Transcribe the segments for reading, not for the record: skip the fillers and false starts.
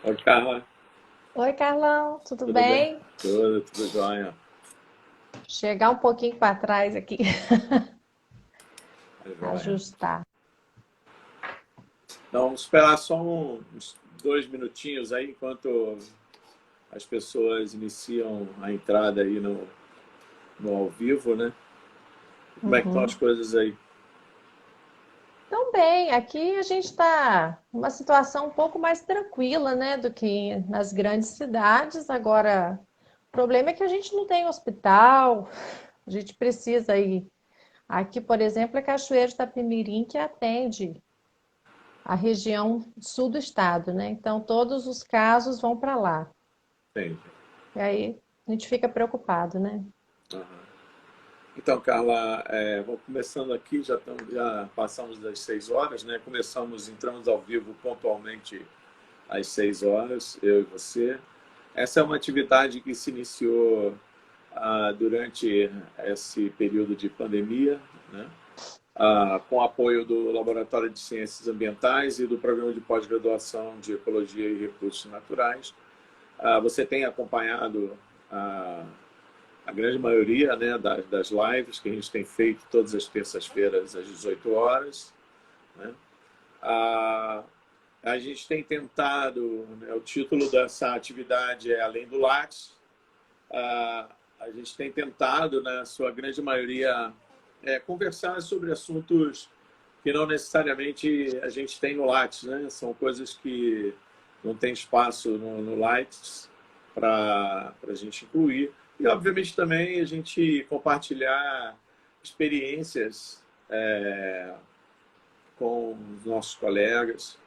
Oi, Carla. Oi, Carlão, tudo Tudo bem? bem? Tudo jóia. Chegar um pouquinho para trás aqui, Tudo jóia. ajustar. Então, vamos esperar só uns 2 minutinhos aí, enquanto as pessoas iniciam a entrada aí no ao vivo, né? Como é que estão as Uhum. coisas aí? Então, bem, aqui a gente está numa situação um pouco mais tranquila, né, do que nas grandes cidades. Agora, o problema é que a gente não tem hospital, a gente precisa ir. Aqui, por exemplo, é Cachoeiro de Itapemirim que atende a região sul do estado, né? Então, todos os casos vão para lá. Entende? E aí a gente fica preocupado, né? Aham. Então, Carla, vou começando aqui, já passamos das 6 horas, né? Entramos ao vivo pontualmente às 6 horas, eu e você. Essa é uma atividade que se iniciou durante esse período de pandemia, né? Com apoio do Laboratório de Ciências Ambientais e do Programa de Pós-Graduação de Ecologia e Recursos Naturais. Você tem acompanhado a grande maioria, né, das lives que a gente tem feito todas as terças-feiras às 18 horas. Né? Ah, a gente tem tentado, né, o título dessa atividade é Além do Lattes. A gente tem tentado, na sua grande maioria, conversar sobre assuntos que não necessariamente a gente tem no Lattes, né? São coisas que não tem espaço no Lattes para a gente incluir. E, obviamente, também a gente compartilhar experiências com os nossos colegas,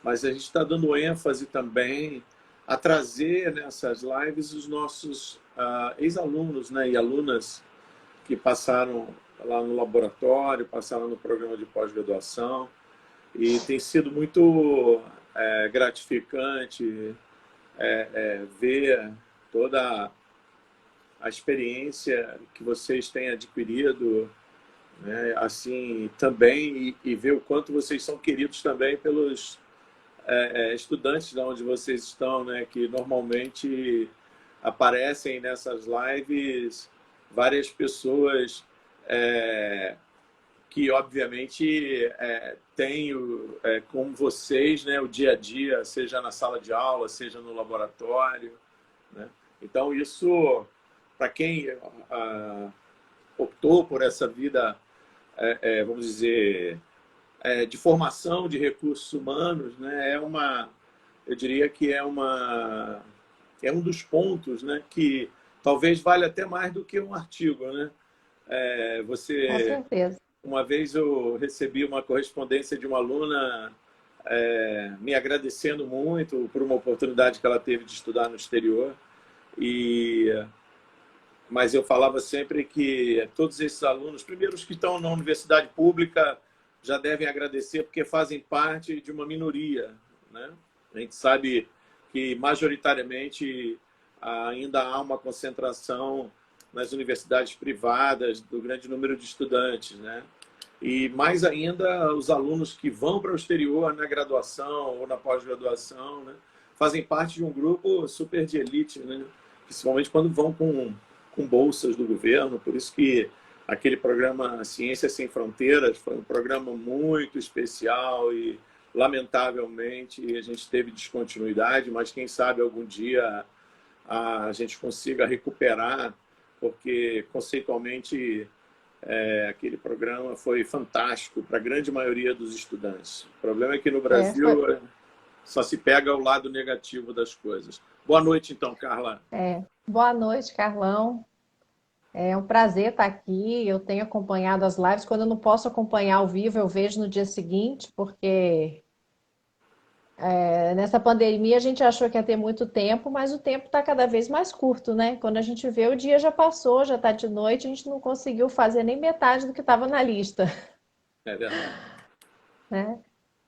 mas a gente está dando ênfase também a trazer nessas lives os nossos ex-alunos, né, e alunas que passaram lá no laboratório, passaram no programa de pós-graduação, e tem sido muito gratificante ver toda a experiência que vocês têm adquirido, né, assim também, e ver o quanto vocês são queridos também pelos estudantes de onde vocês estão, né, que normalmente aparecem nessas lives várias pessoas que obviamente têm com vocês, né, o dia a dia, seja na sala de aula, seja no laboratório, né? Então isso, para quem optou por essa vida, vamos dizer, de formação de recursos humanos, né, eu diria que é um dos pontos, né, que talvez valha até mais do que um artigo, né? Com Você certeza. Uma vez eu recebi uma correspondência de uma aluna me agradecendo muito por uma oportunidade que ela teve de estudar no exterior, e mas eu falava sempre que todos esses alunos, primeiro os que estão na universidade pública, já devem agradecer porque fazem parte de uma minoria, né? A gente sabe que majoritariamente ainda há uma concentração nas universidades privadas do grande número de estudantes, né? E mais ainda os alunos que vão para o exterior na graduação ou na pós-graduação, né, fazem parte de um grupo super de elite, né, principalmente quando vão com bolsas do governo. Por isso que aquele programa Ciências Sem Fronteiras foi um programa muito especial e, lamentavelmente, a gente teve descontinuidade, mas quem sabe algum dia a gente consiga recuperar, porque conceitualmente aquele programa foi fantástico para a grande maioria dos estudantes. O problema é que no É, foi, Brasil só se pega o lado negativo das coisas. Boa noite, então, Carla. Boa noite, Carlão. É um prazer estar aqui. Eu tenho acompanhado as lives. Quando eu não posso acompanhar ao vivo, eu vejo no dia seguinte, porque nessa pandemia a gente achou que ia ter muito tempo, mas o tempo está cada vez mais curto, né? Quando a gente vê, o dia já passou, já está de noite, a gente não conseguiu fazer nem metade do que estava na lista, É verdade. né?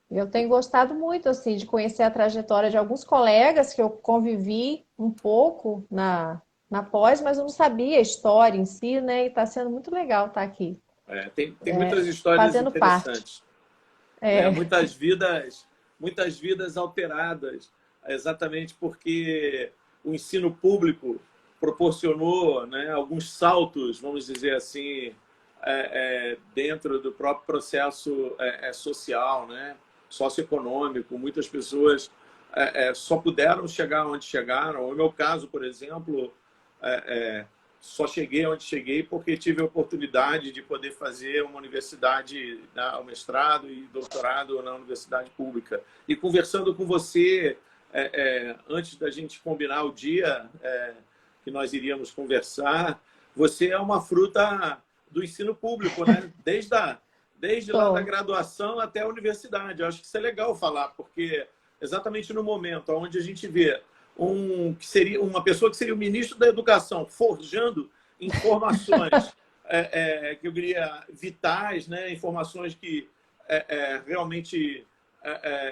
Eu tenho gostado muito, assim, de conhecer a trajetória de alguns colegas que eu convivi um pouco na pós, mas eu não sabia a história em si, né? E está sendo muito legal estar aqui, Tem muitas histórias fazendo parte. interessantes, né? É, Muitas vidas alteradas. exatamente porque o ensino público proporcionou, né, alguns saltos, vamos dizer assim, dentro do próprio processo social, né, socioeconômico. Muitas pessoas só puderam chegar onde chegaram. No meu caso, por exemplo, só cheguei onde cheguei porque tive a oportunidade de poder fazer uma universidade, o mestrado e doutorado na universidade pública. E conversando com você, antes da gente combinar o dia que nós iríamos conversar, você é uma fruta do ensino público, né? Desde lá da Tô. graduação até a universidade. Eu acho que isso é legal falar, porque exatamente no momento onde a gente vê que seria uma pessoa que seria o ministro da Educação forjando informações que eu diria vitais, né? Informações que realmente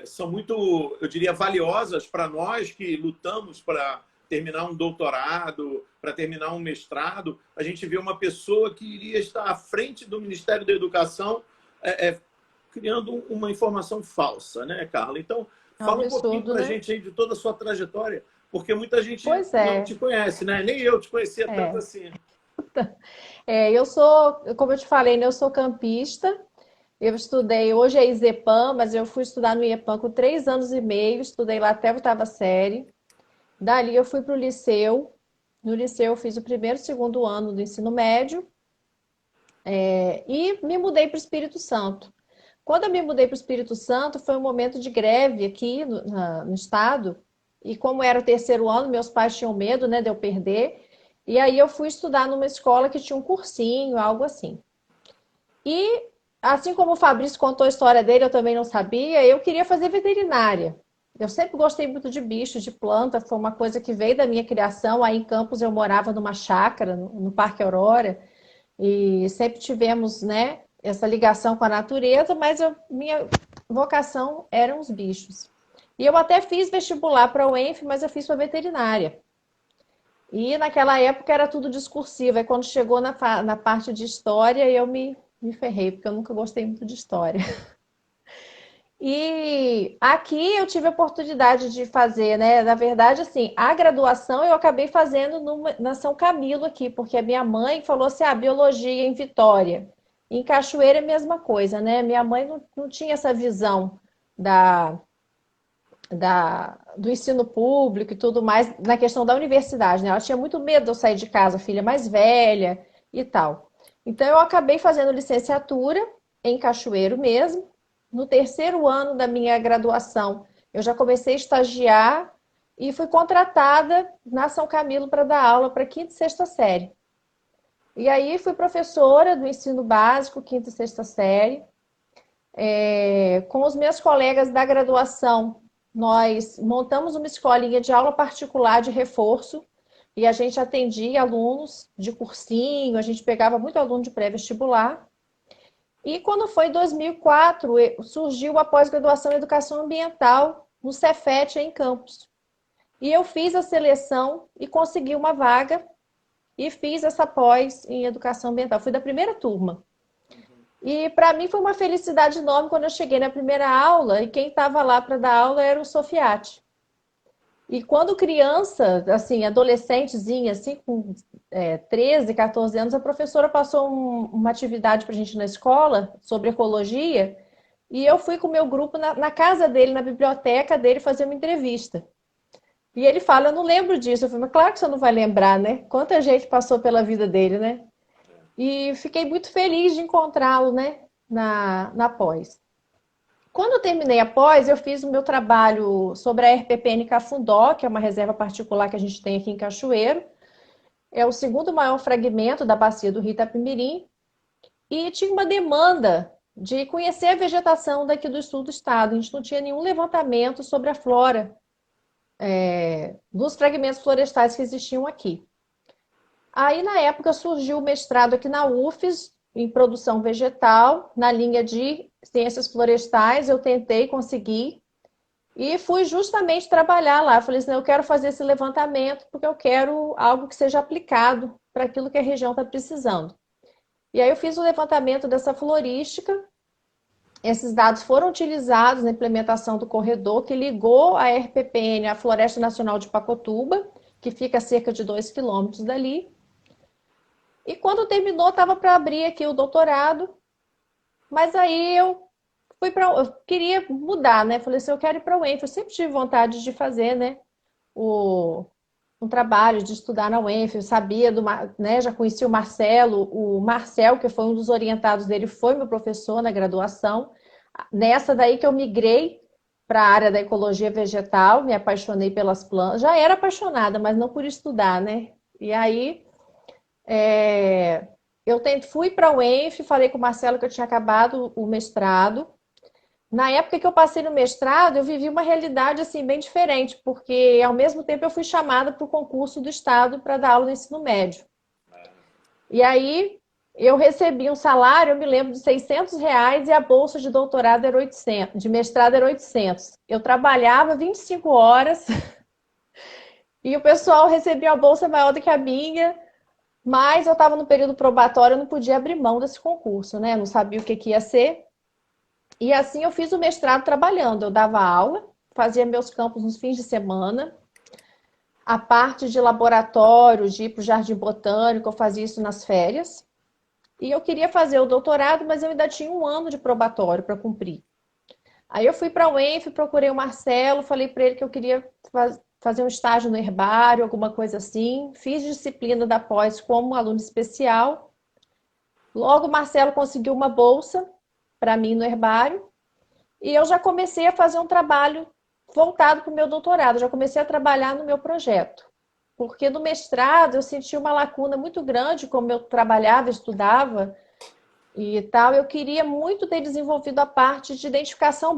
são muito, eu diria, valiosas para nós que lutamos para terminar um doutorado, para terminar um mestrado. A gente vê uma pessoa que iria estar à frente do Ministério da Educação criando uma informação falsa, né, Carla? Então, É um fala um pouquinho absurdo, para a né? gente aí de toda a sua trajetória, porque muita gente Pois não é. te conhece, né? Nem eu te conhecia tanto É. assim. Eu sou, como eu te falei, né, eu sou campista. Eu estudei, hoje é ISEPAM, mas eu fui estudar no IEPAM com 3 anos e meio, estudei lá até a oitava série. Dali eu fui para o liceu. No liceu eu fiz o primeiro e segundo ano do ensino médio, e me mudei para o Espírito Santo. Quando eu me mudei para o Espírito Santo, foi um momento de greve aqui no estado. E como era o terceiro ano, meus pais tinham medo, né, de eu perder. E aí eu fui estudar numa escola que tinha um cursinho, algo assim. E assim como o Fabrício contou a história dele, eu também não sabia, eu queria fazer veterinária. Eu sempre gostei muito de bicho, de planta, foi uma coisa que veio da minha criação. Aí em Campos eu morava numa chácara, no Parque Aurora, e sempre tivemos, né, essa ligação com a natureza, mas minha vocação eram os bichos. E eu até fiz vestibular para o UENF, mas eu fiz para veterinária. E naquela época era tudo discursivo. Aí quando chegou na parte de história, eu me ferrei, porque eu nunca gostei muito de história. E aqui eu tive a oportunidade de fazer, né? Na verdade, assim, a graduação eu acabei fazendo na São Camilo aqui, porque a minha mãe falou assim: biologia em Vitória. Em Cachoeira é a mesma coisa, né? Minha mãe não tinha essa visão da, do ensino público e tudo mais na questão da universidade, né? Ela tinha muito medo de eu sair de casa, filha mais velha e tal. Então eu acabei fazendo licenciatura em Cachoeiro mesmo. No terceiro ano da minha graduação, eu já comecei a estagiar e fui contratada na São Camilo para dar aula para quinta e sexta série. E aí fui professora do ensino básico, quinta e sexta série. Com os meus colegas da graduação, nós montamos uma escolinha de aula particular de reforço e a gente atendia alunos de cursinho, a gente pegava muito aluno de pré-vestibular. E quando foi em 2004, surgiu a pós-graduação em Educação Ambiental no Cefet, em Campos. E eu fiz a seleção e consegui uma vaga e fiz essa pós em Educação Ambiental. Fui da primeira turma. E para mim foi uma felicidade enorme quando eu cheguei na primeira aula e quem estava lá para dar aula era o Sofiati. E quando criança, assim, adolescentezinha, assim, com 13, 14 anos, a professora passou uma atividade para a gente na escola sobre ecologia e eu fui com o meu grupo na casa dele, na biblioteca dele, fazer uma entrevista. E ele fala, eu não lembro disso. Eu falei, mas claro que você não vai lembrar, né? Quanta gente passou pela vida dele, né? E fiquei muito feliz de encontrá-lo, né, na pós. Quando eu terminei a pós, eu fiz o meu trabalho sobre a RPPN Cafundó, que é uma reserva particular que a gente tem aqui em Cachoeiro. É o segundo maior fragmento da bacia do Rio Itapemirim. E tinha uma demanda de conhecer a vegetação daqui do sul do estado. A gente não tinha nenhum levantamento sobre a flora dos fragmentos florestais que existiam aqui. Aí, na época, surgiu o mestrado aqui na UFES, em produção vegetal, na linha de ciências florestais. Eu tentei conseguir e fui justamente trabalhar lá. Falei assim, eu quero fazer esse levantamento porque eu quero algo que seja aplicado para aquilo que a região está precisando. E aí eu fiz o levantamento dessa florística Esses dados foram utilizados na implementação do corredor que ligou a RPPN à Floresta Nacional de Pacotuba, que fica a cerca de 2 quilômetros dali. E quando terminou, estava para abrir aqui o doutorado, mas aí eu queria mudar, né? Falei assim, eu quero ir para o UENF. Eu sempre tive vontade de fazer, né? O, um trabalho de estudar na UENF, eu sabia né? Já conheci o Marcel, que foi um dos orientados dele, foi meu professor na graduação. Nessa daí que eu migrei para a área da ecologia vegetal, me apaixonei pelas plantas. Já era apaixonada, mas não por estudar, né? E aí fui para o UENF, falei com o Marcelo que eu tinha acabado o mestrado. Na época que eu passei no mestrado, eu vivi uma realidade assim bem diferente, porque ao mesmo tempo eu fui chamada para o concurso do Estado para dar aula no ensino médio. E aí eu recebi um salário, eu me lembro, de R$ 600 e a bolsa de doutorado era 800, de mestrado era 800. Eu trabalhava 25 horas e o pessoal recebia a bolsa maior do que a minha, mas eu estava no período probatório, eu não podia abrir mão desse concurso, né? Eu não sabia o que, que ia ser. E assim eu fiz o mestrado trabalhando. Eu dava aula, fazia meus campos nos fins de semana. A parte de laboratório, de ir para o Jardim Botânico, eu fazia isso nas férias. E eu queria fazer o doutorado, mas eu ainda tinha um ano de probatório para cumprir. Aí eu fui para a UENF, procurei o Marcelo, falei para ele que eu queria fazer um estágio no herbário, alguma coisa assim. Fiz disciplina da pós como aluno especial. Logo, o Marcelo conseguiu uma bolsa para mim no herbário. E eu já comecei a fazer um trabalho voltado para o meu doutorado, já comecei a trabalhar no meu projeto. Porque no mestrado eu senti uma lacuna muito grande, como eu trabalhava, estudava e tal, eu queria muito ter desenvolvido a parte de identificação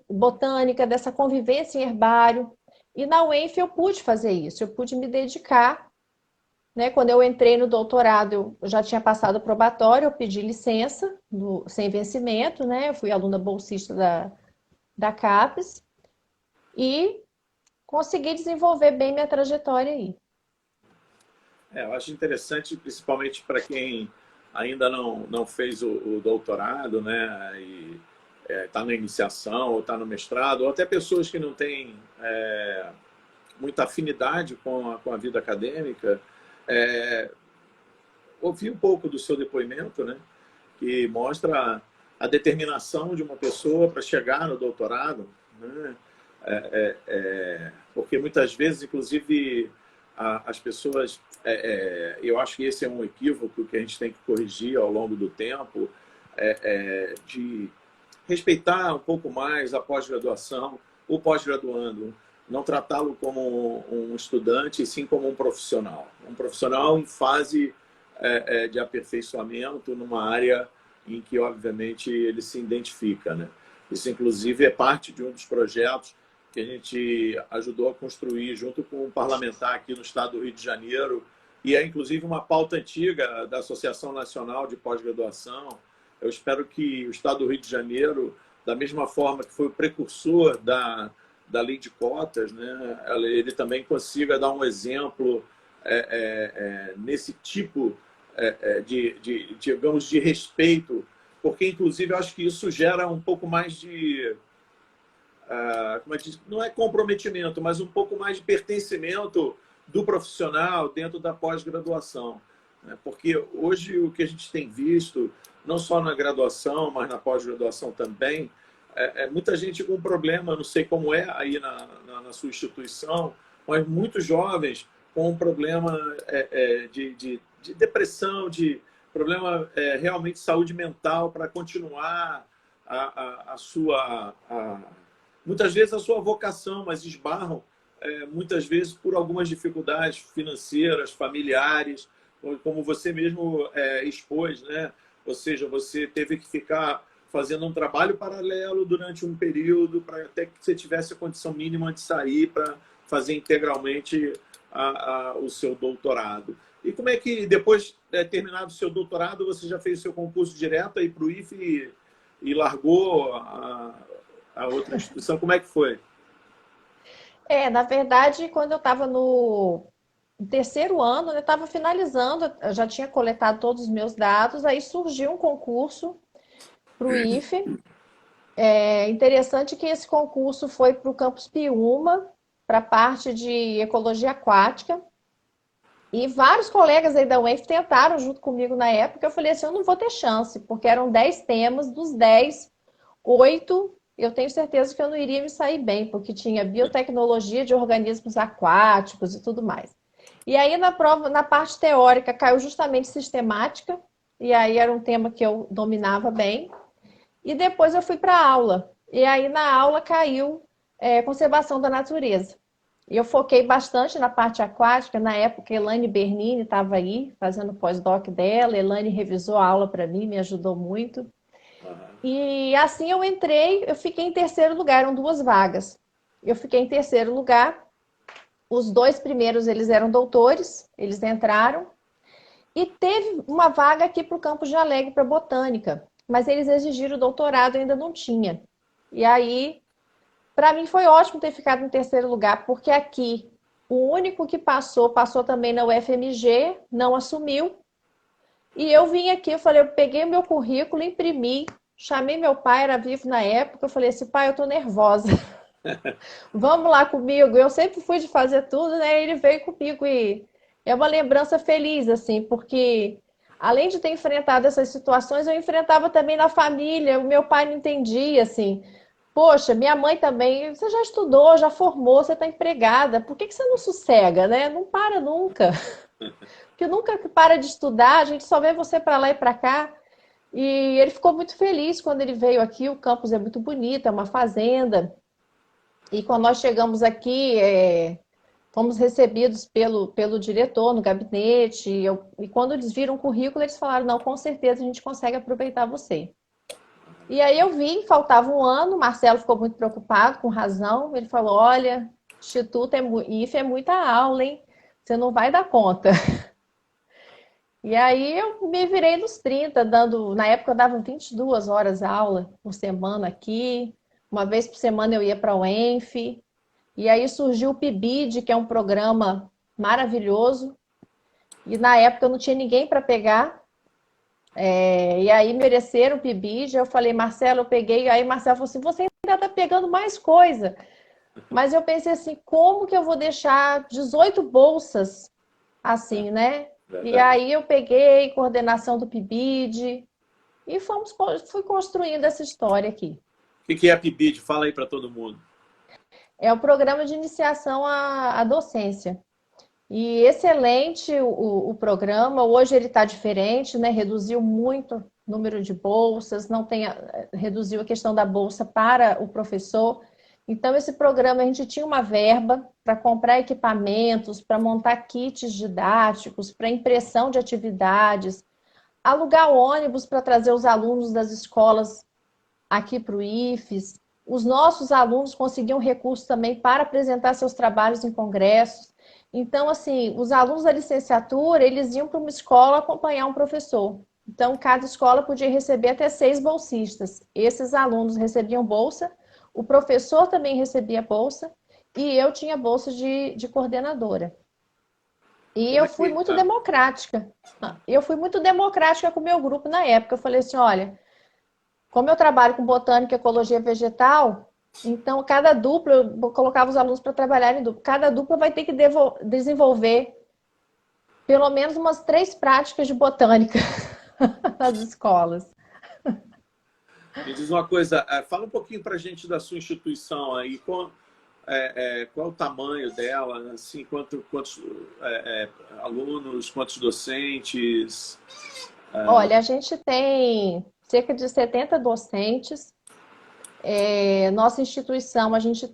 botânica, dessa convivência em herbário. E na UENF eu pude fazer isso, eu pude me dedicar, né? Quando eu entrei no doutorado, eu já tinha passado o probatório, eu pedi licença sem vencimento, né? Eu fui aluna bolsista da CAPES e consegui desenvolver bem minha trajetória aí. Eu acho interessante, principalmente para quem ainda não fez o doutorado, né? E está na iniciação, ou está no mestrado, ou até pessoas que não têm muita afinidade com a vida acadêmica, ouvir um pouco do seu depoimento, né? Que mostra a determinação de uma pessoa para chegar no doutorado, né? Porque muitas vezes, inclusive, as pessoas, eu acho que esse é um equívoco que a gente tem que corrigir ao longo do tempo, de respeitar um pouco mais a pós-graduação, o pós-graduando, não tratá-lo como um estudante, e sim como um profissional em fase de aperfeiçoamento numa área em que, obviamente, ele se identifica, né? Isso, inclusive, é parte de um dos projetos que a gente ajudou a construir junto com um parlamentar aqui no estado do Rio de Janeiro, e é, inclusive, uma pauta antiga da Associação Nacional de Pós-Graduação. Eu espero que o estado do Rio de Janeiro, da mesma forma que foi o precursor da lei de cotas, né, ele também consiga dar um exemplo nesse tipo digamos, de respeito, porque, inclusive, eu acho que isso gera um pouco mais de, como é que diz? Não é comprometimento, mas um pouco mais de pertencimento do profissional dentro da pós-graduação. Né? Porque hoje o que a gente tem visto, não só na graduação, mas na pós-graduação também, muita gente com problema, não sei como é aí na sua instituição, mas muitos jovens com um problema de depressão, de problema realmente de saúde mental para continuar muitas vezes a sua vocação, mas esbarram muitas vezes por algumas dificuldades financeiras, familiares, como você mesmo expôs, né? Ou seja, você teve que ficar fazendo um trabalho paralelo durante um período para até que você tivesse a condição mínima de sair para fazer integralmente o seu doutorado. E como é que, depois terminado o seu doutorado, você já fez o seu concurso direto aí para o IFE e largou a outra instituição? Como é que foi? Na verdade, quando eu estava no terceiro ano, eu estava finalizando, eu já tinha coletado todos os meus dados, aí surgiu um concurso para o IFE, É interessante que esse concurso foi para o Campus Piúma, para a parte de ecologia aquática. E vários colegas aí da UENF tentaram junto comigo na época. Eu falei assim, eu não vou ter chance, porque eram 10 temas, dos 10, 8 eu tenho certeza que eu não iria me sair bem, porque tinha biotecnologia de organismos aquáticos e tudo mais. E aí na prova, na parte teórica, caiu justamente sistemática, e aí era um tema que eu dominava bem. E depois eu fui para a aula. E aí na aula caiu conservação da natureza. E eu foquei bastante na parte aquática. Na época, Elaine Bernini estava aí, fazendo pós-doc dela. Elaine revisou a aula para mim, me ajudou muito. Aham. E assim eu entrei, eu fiquei em terceiro lugar, eram duas vagas. Eu fiquei em terceiro lugar. Os dois primeiros, eles eram doutores, eles entraram. E teve uma vaga aqui para o Campus de Alegre, para botânica. Mas eles exigiram o doutorado, ainda não tinha. E aí, para mim foi ótimo ter ficado em terceiro lugar, porque aqui o único que passou, passou também na UFMG, não assumiu. E eu vim aqui, eu falei, eu peguei o meu currículo, imprimi, chamei meu pai, era vivo na época, eu falei assim, pai, eu tô nervosa, vamos lá comigo. Eu sempre fui de fazer tudo, né? Ele veio comigo e é uma lembrança feliz, assim, porque além de ter enfrentado essas situações, eu enfrentava também na família, o meu pai não entendia, assim. Poxa, minha mãe também, você já estudou, já formou, você está empregada, por que que você não sossega, né? Não para nunca. Porque nunca que para de estudar, a gente só vê você para lá e para cá. E ele ficou muito feliz quando ele veio aqui. O campus é muito bonito, é uma fazenda. E quando nós chegamos aqui, fomos recebidos pelo diretor no gabinete. E quando eles viram o currículo, eles falaram: não, com certeza a gente consegue aproveitar você. E aí eu vi, faltava um ano, o Marcelo ficou muito preocupado, com razão. Ele falou: olha, Instituto IFE é muita aula, hein? Você não vai dar conta. E aí eu me virei nos 30, dando. Na época eu dava 22 horas aula por semana aqui. Uma vez por semana eu ia para o ENF. E aí surgiu o PIBID, que é um programa maravilhoso. E na época eu não tinha ninguém para pegar. E aí mereceram o PIBID. Eu falei, Marcelo, eu peguei. Aí Marcelo falou assim: você ainda está pegando mais coisa. Mas eu pensei assim: como que eu vou deixar 18 bolsas assim, né? E Verdade. aí eu peguei coordenação do PIBID e fui construindo essa história aqui. O que é a PIBID? Fala aí para todo mundo. É o programa de iniciação à docência. E excelente o programa. Hoje ele está diferente, né? Reduziu muito o número de bolsas, não tem, reduziu a questão da bolsa para o professor. Então, esse programa a gente tinha uma verba para comprar equipamentos, para montar kits didáticos, para impressão de atividades, alugar ônibus para trazer os alunos das escolas aqui para o IFES. Os nossos alunos conseguiam recursos também para apresentar seus trabalhos em congressos. Então, assim, os alunos da licenciatura, eles iam para uma escola acompanhar um professor. Então, cada escola podia receber até 6 bolsistas. Esses alunos recebiam bolsa, o professor também recebia bolsa, e eu tinha bolsa de coordenadora. E Como eu é fui que. muito democrática. Eu fui muito democrática com o meu grupo na época. Eu falei assim, olha, como eu trabalho com botânica e ecologia vegetal, então cada dupla, eu colocava os alunos para trabalhar em dupla. Cada dupla vai ter que desenvolver pelo menos umas 3 práticas de botânica nas escolas. Me diz uma coisa, fala um pouquinho para a gente da sua instituição aí, qual é o tamanho dela, assim, quantos alunos, quantos docentes? Olha, a gente tem cerca de 70 docentes. Nossa instituição, a gente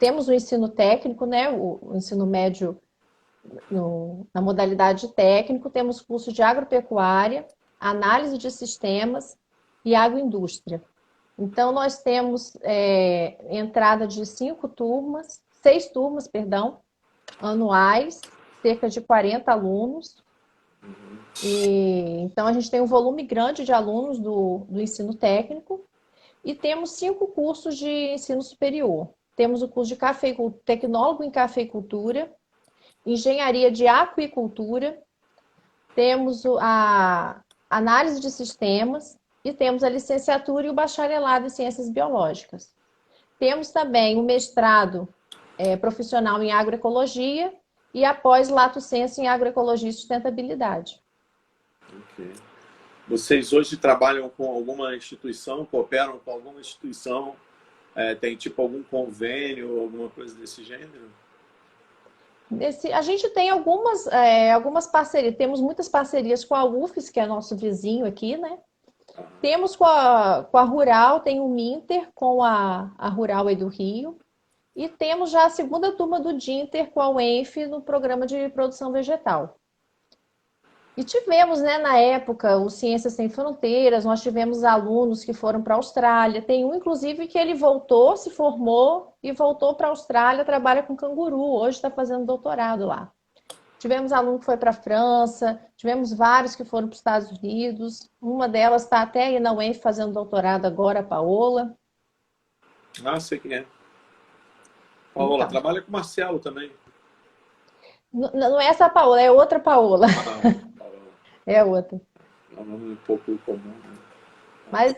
temos o ensino técnico, né? O ensino médio na modalidade técnico, temos curso de agropecuária, análise de sistemas e agroindústria. Então, nós temos entrada de 6 turmas, perdão, anuais, cerca de 40 alunos. Então, a gente tem um volume grande de alunos do ensino técnico e temos 5 cursos de ensino superior. Temos o curso de tecnólogo em cafeicultura, engenharia de aquicultura, temos a análise de sistemas e temos a licenciatura e o bacharelado em ciências biológicas. Temos também o mestrado profissional em agroecologia e a pós-lato sensu em agroecologia e sustentabilidade. Ok. Vocês hoje trabalham com alguma instituição, cooperam com alguma instituição, tem tipo algum convênio, alguma coisa desse gênero? A gente tem algumas parcerias, temos muitas parcerias com a UFES, que é nosso vizinho aqui, né? Temos com a Rural, tem o Minter com a Rural aí do Rio. E temos já a segunda turma do Dinter com a UENF no programa de produção vegetal. E tivemos, né, na época, o Ciências Sem Fronteiras, nós tivemos alunos que foram para a Austrália. Tem um, inclusive, que ele voltou, se formou e voltou para a Austrália, trabalha com canguru, hoje está fazendo doutorado lá. Tivemos aluno que foi para a França, tivemos vários que foram para os Estados Unidos. Uma delas está até aí na UENF fazendo doutorado agora, a Paola. Ah, sei quem é. Paola, Então, trabalha com o Marcelo também. não é essa Paola, é outra Paola. Paola. É outra. É um nome um pouco comum, né? Mas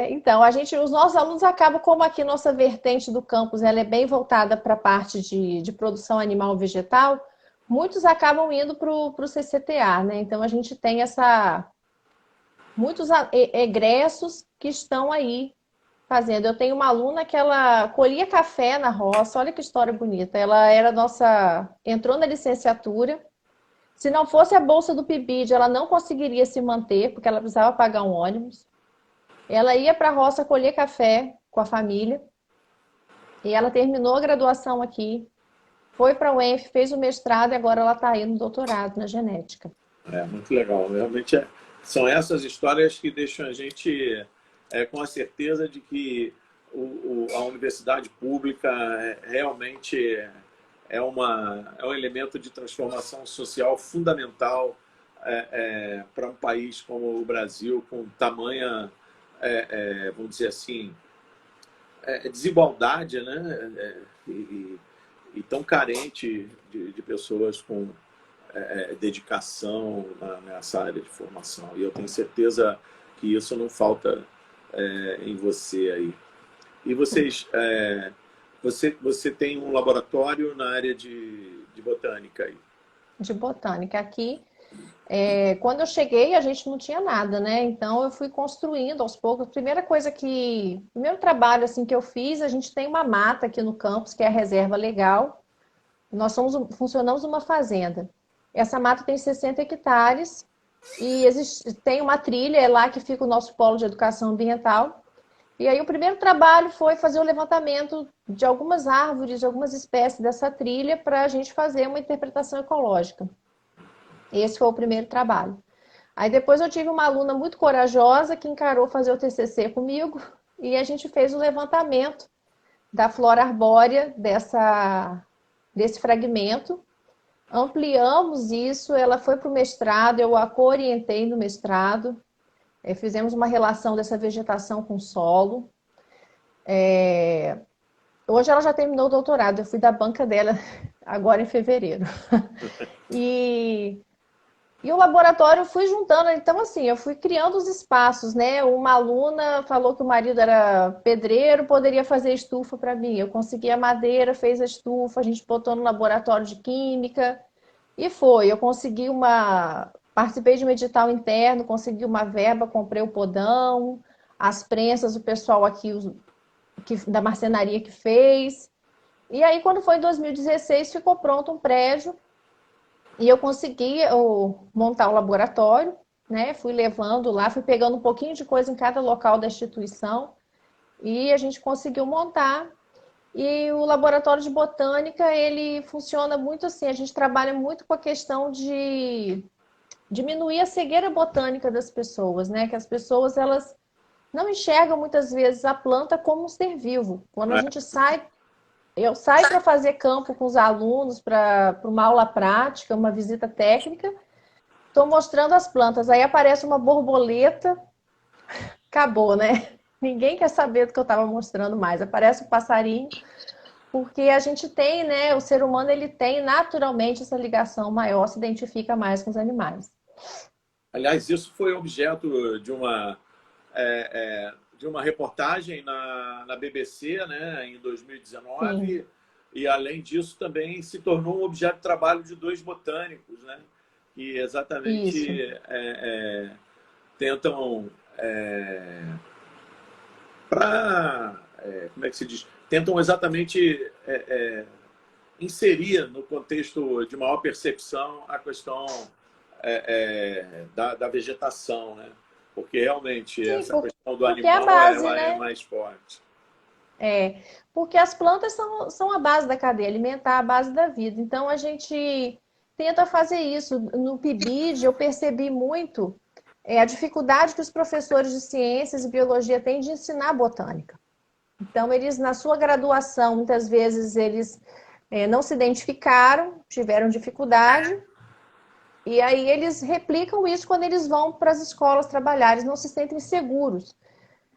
então, os nossos alunos acabam, como aqui nossa vertente do campus, ela é bem voltada para a parte de produção animal e vegetal, muitos acabam indo para o CCTA, né? Então a gente tem muitos egressos que estão aí fazendo. Eu tenho uma aluna que ela colhia café na roça, olha que história bonita. Ela era entrou na licenciatura. Se não fosse a bolsa do PIBID, ela não conseguiria se manter, porque ela precisava pagar um ônibus. Ela ia para a roça colher café com a família. E ela terminou a graduação aqui, foi para a UENF, fez o mestrado e agora ela está aí no doutorado na genética. Muito legal. Realmente são essas histórias que deixam a gente com a certeza de que a universidade pública realmente é um elemento de transformação social fundamental para um país como o Brasil, com tamanha, vamos dizer assim, desigualdade, né? E tão carente de pessoas com dedicação nessa área de formação. E eu tenho certeza que isso não falta em você aí. E você tem um laboratório na área de botânica aí? De botânica. Aqui, quando eu cheguei, a gente não tinha nada, né? Então eu fui construindo aos poucos. O primeiro trabalho assim que eu fiz, a gente tem uma mata aqui no campus, que é a reserva legal. Nós funcionamos uma fazenda. Essa mata tem 60 hectares e tem uma trilha, é lá que fica o nosso polo de educação ambiental. E aí o primeiro trabalho foi fazer o levantamento de algumas árvores, de algumas espécies dessa trilha para a gente fazer uma interpretação ecológica. Esse foi o primeiro trabalho. Aí depois eu tive uma aluna muito corajosa que encarou fazer o TCC comigo e a gente fez o levantamento da flora arbórea desse fragmento. Ampliamos isso, ela foi para o mestrado, eu a co-orientei no mestrado. Fizemos uma relação dessa vegetação com o solo. Hoje ela já terminou o doutorado, eu fui da banca dela agora em fevereiro. E o laboratório eu fui juntando, então assim, eu fui criando os espaços, né? Uma aluna falou que o marido era pedreiro, poderia fazer estufa para mim. Eu consegui a madeira, fez a estufa, a gente botou no laboratório de química e foi. Eu consegui participei de um edital interno, consegui uma verba, comprei o podão, as prensas, o pessoal aqui da marcenaria que fez. E aí, quando foi em 2016, ficou pronto um prédio e eu consegui montar o laboratório, né? Fui levando lá, fui pegando um pouquinho de coisa em cada local da instituição e a gente conseguiu montar. E o laboratório de botânica, ele funciona muito assim, a gente trabalha muito com a questão de diminuir a cegueira botânica das pessoas, né? Que as pessoas, elas não enxergam muitas vezes a planta como um ser vivo. Quando a gente eu saio para fazer campo com os alunos, para uma aula prática, uma visita técnica, estou mostrando as plantas. Aí aparece uma borboleta, acabou, né? Ninguém quer saber do que eu estava mostrando mais. Aparece um passarinho, porque a gente tem, né? O ser humano, ele tem naturalmente essa ligação maior, se identifica mais com os animais. Aliás, isso foi objeto de de uma reportagem na BBC, né, em Sim, 2019, e além disso também se tornou um objeto de trabalho de dois botânicos, né, que isso. exatamente tentam como é que se diz? Tentam exatamente inserir no contexto de maior percepção a questão da vegetação, né? Porque realmente Sim, essa questão do porque é a animal base, ela é né? mais forte. É, porque as plantas são a base da cadeia alimentar, a base da vida. Então a gente tenta fazer isso. No PIBID eu percebi muito a dificuldade que os professores de ciências e biologia têm de ensinar botânica. Então eles, na sua graduação, muitas vezes eles não se identificaram, tiveram dificuldade, e aí eles replicam isso quando eles vão para as escolas trabalhar, eles não se sentem seguros.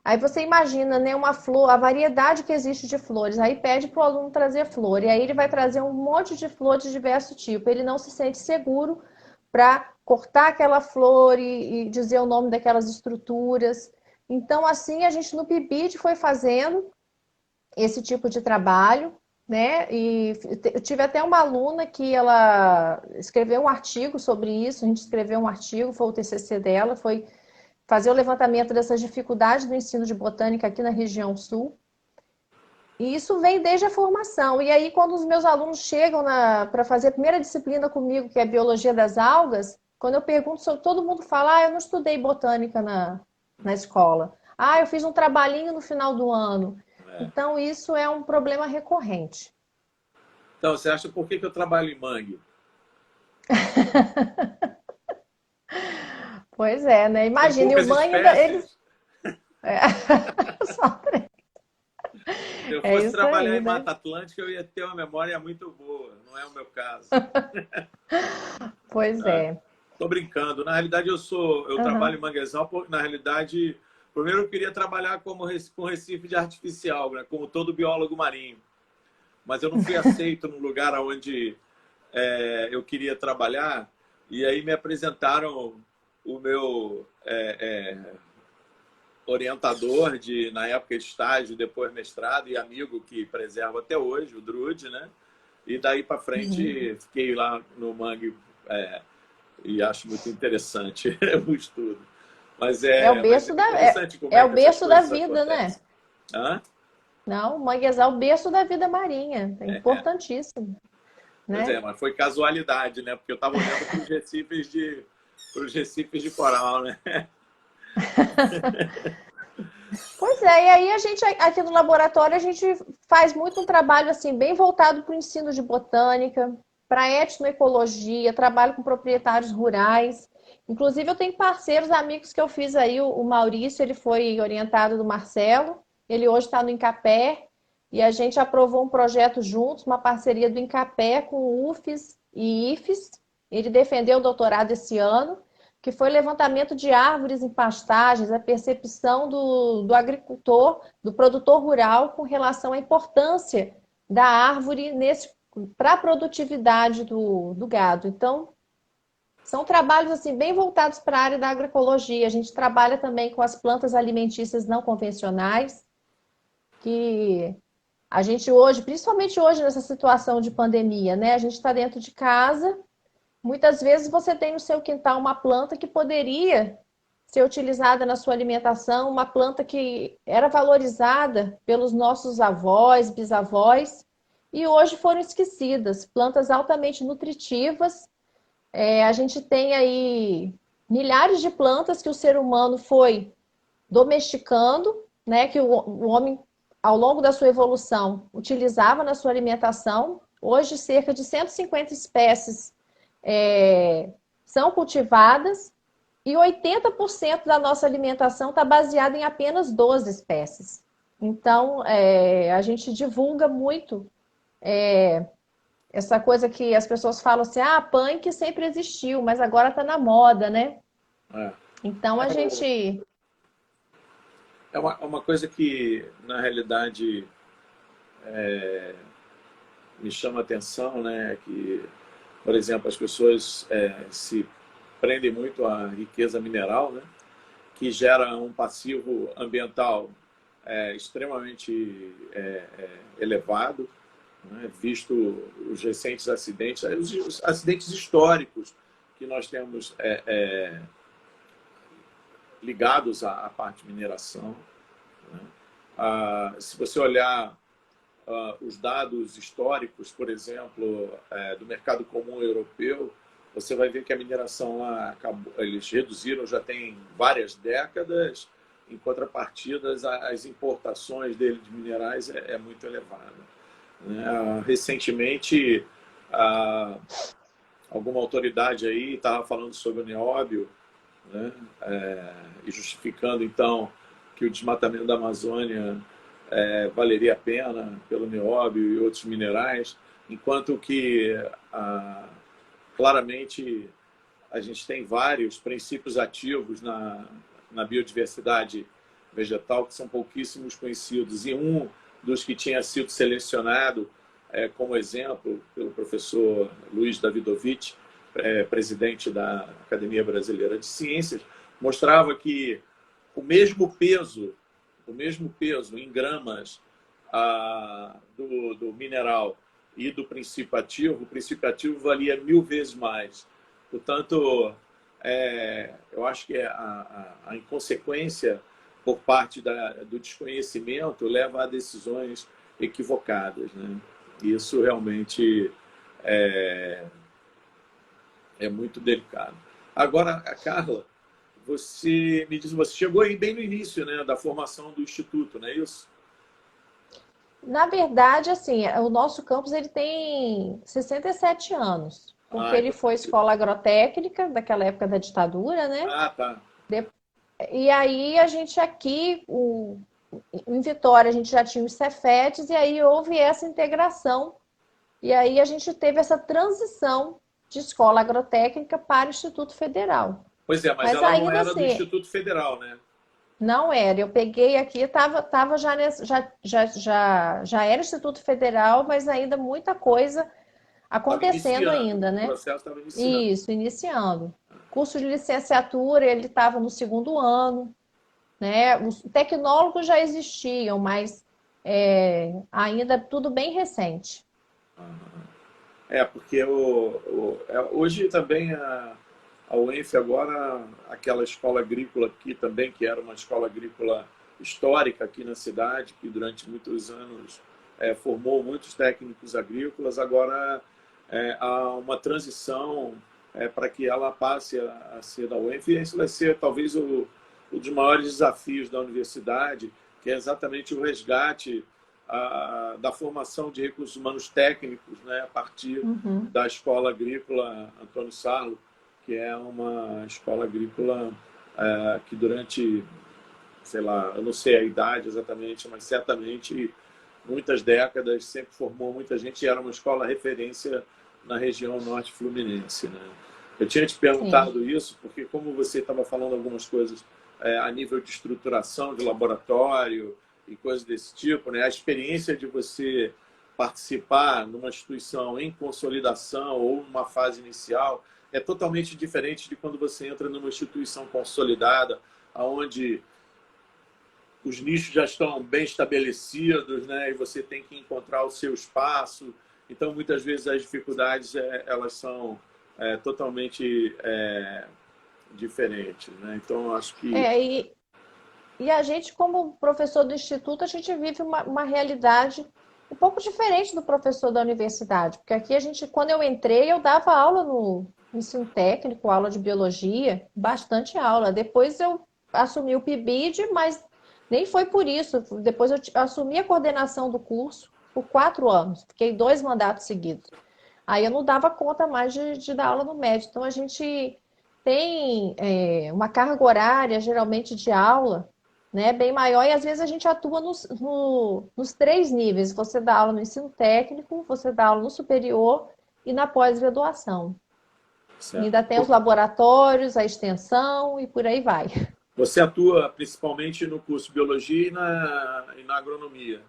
Aí você imagina, né, uma flor, a variedade que existe de flores. Aí pede para o aluno trazer flor. E aí ele vai trazer um monte de flor de diverso tipo. Ele não se sente seguro para cortar aquela flor e dizer o nome daquelas estruturas. Então, assim, a gente no PIBID foi fazendo esse tipo de trabalho, né? E eu tive até uma aluna que ela escreveu um artigo sobre isso. A gente escreveu um artigo, foi o TCC dela, foi fazer o levantamento dessas dificuldades do ensino de botânica aqui na região sul. E isso vem desde a formação. E aí, quando os meus alunos chegam para fazer a primeira disciplina comigo, que é a biologia das algas, quando eu pergunto sobre, todo mundo fala: eu não estudei botânica na escola. Eu fiz um trabalhinho no final do ano. Né? Então, isso é um problema recorrente. Então, você acha por que eu trabalho em mangue? Pois é, né? Tem Imagina, e o poucas mãe ainda. Eles. espécies. É, só- Se eu é fosse isso trabalhar aí, em né? Mata Atlântica, eu ia ter uma memória muito boa. Não é o meu caso. Pois é. Estou brincando. Na realidade, eu trabalho em Aham. manguezal, porque na realidade, primeiro eu queria trabalhar com Recife de artificial, né? Como todo biólogo marinho. Mas eu não fui aceito no lugar onde eu queria trabalhar. E aí me apresentaram o meu orientador na época de estágio, depois mestrado e amigo que preservo até hoje, o Drude, né? E daí para Uhum. frente fiquei lá no Mangue e acho muito interessante o estudo. Mas é interessante como é é o que essas berço da coisas vida, né? acontecem. Hã? Não, o manguezal é o berço da vida marinha. É importantíssimo, Pois é, né? mas foi casualidade, né? Porque eu estava olhando para os recifes de coral, né? Pois é, e aí a gente aqui no laboratório a gente faz muito um trabalho assim bem voltado para o ensino de botânica, para etnoecologia, trabalho com proprietários rurais. Inclusive eu tenho parceiros, amigos que eu fiz aí, o Maurício, ele foi orientado do Marcelo, ele hoje está no Incapé, e a gente aprovou um projeto juntos, uma parceria do Incapé com o UFES e IFES. Ele defendeu o doutorado esse ano, que foi levantamento de árvores em pastagens, a percepção do agricultor, do produtor rural com relação à importância da árvore para a produtividade do gado. Então, são trabalhos assim bem voltados para a área da agroecologia. A gente trabalha também com as plantas alimentícias não convencionais, que a gente hoje, principalmente hoje nessa situação de pandemia, né? A gente está dentro de casa. Muitas vezes você tem no seu quintal uma planta que poderia ser utilizada na sua alimentação, uma planta que era valorizada pelos nossos avós, bisavós, e hoje foram esquecidas. Plantas altamente nutritivas. A gente tem aí milhares de plantas que o ser humano foi domesticando, né, que o homem, ao longo da sua evolução, utilizava na sua alimentação. Hoje, cerca de 150 espécies é, são cultivadas e 80% da nossa alimentação está baseada em apenas 12 espécies. Então, a gente divulga muito essa coisa que as pessoas falam assim: punk sempre existiu, mas agora está na moda, né? É, Então, a gente. uma coisa que, na realidade, me chama a atenção, né? É que, por exemplo, as pessoas se prendem muito à riqueza mineral, né? que gera um passivo ambiental extremamente elevado, né? Visto os recentes acidentes, os acidentes históricos que nós temos ligados à parte de mineração, né? Se você olhar os dados históricos, por exemplo, do mercado comum europeu, você vai ver que a mineração lá acabou, eles reduziram já tem várias décadas, em contrapartida, as importações dele de minerais é muito elevada, né? Recentemente, alguma autoridade aí estava falando sobre o nióbio, né? E justificando, então, que o desmatamento da Amazônia valeria a pena pelo nióbio e outros minerais, enquanto que, claramente, a gente tem vários princípios ativos na biodiversidade vegetal que são pouquíssimos conhecidos. E um dos que tinha sido selecionado como exemplo pelo professor Luiz Davidovich, presidente da Academia Brasileira de Ciências, mostrava que o mesmo peso em gramas do mineral e do princípio ativo, o princípio ativo valia 1000 vezes mais. Portanto, eu acho que a inconsequência por parte do desconhecimento leva a decisões equivocadas, né? Isso realmente é muito delicado. Agora, Carla, você me diz, você chegou aí bem no início, né, da formação do Instituto, não é isso? Na verdade, assim, o nosso campus ele tem 67 anos, porque ele Então... foi escola agrotécnica daquela época da ditadura, né? Tá. E aí a gente aqui, em Vitória, a gente já tinha os Cefetes, e aí houve essa integração. E aí a gente teve essa transição de escola agrotécnica para o Instituto Federal. Pois é, mas Mas ela não ainda era do assim, Instituto Federal, né? não era. Eu peguei aqui, estava já era Instituto Federal, mas ainda muita coisa Estava acontecendo iniciando, ainda, o né? processo estava iniciando. Isso, iniciando. Curso de licenciatura, ele estava no segundo ano, né? Os tecnólogos já existiam, mas ainda tudo bem recente. Porque hoje também a UENF agora, aquela escola agrícola aqui também, que era uma escola agrícola histórica aqui na cidade, que durante muitos anos formou muitos técnicos agrícolas, agora há uma transição para que ela passe a ser da UENF, e esse vai ser talvez um dos maiores desafios da universidade, que é exatamente o resgate da formação de recursos humanos técnicos, né, a partir Uhum. da Escola Agrícola Antônio Sarlo, que é uma escola agrícola que durante, sei lá, eu não sei a idade exatamente, mas certamente muitas décadas sempre formou muita gente e era uma escola referência na região norte fluminense, né? Eu tinha te Sim. perguntado isso porque, como você estava falando algumas coisas a nível de estruturação de laboratório e coisas desse tipo, né? A experiência de você participar numa instituição em consolidação ou numa fase inicial é totalmente diferente de quando você entra numa instituição consolidada, onde os nichos já estão bem estabelecidos, né? E você tem que encontrar o seu espaço. Então, muitas vezes, as dificuldades elas são totalmente diferentes, né? Então, acho que... É, e a gente, como professor do instituto, a gente vive uma realidade um pouco diferente do professor da universidade. Porque aqui a gente, quando eu entrei, eu dava aula no ensino técnico, aula de biologia, bastante aula. Depois eu assumi o PIBID, mas nem foi por isso. Depois eu assumi a coordenação do curso por 4 anos. Fiquei 2 mandatos seguidos. Aí eu não dava conta mais de dar aula no médio. Então a gente tem uma carga horária, geralmente de aula, né, bem maior, e às vezes a gente atua nos 3 níveis. Você dá aula no ensino técnico, você dá aula no superior e na pós-graduação. E Certo. ainda tem os laboratórios, a extensão e por aí vai. Você atua principalmente no curso de biologia e na agronomia.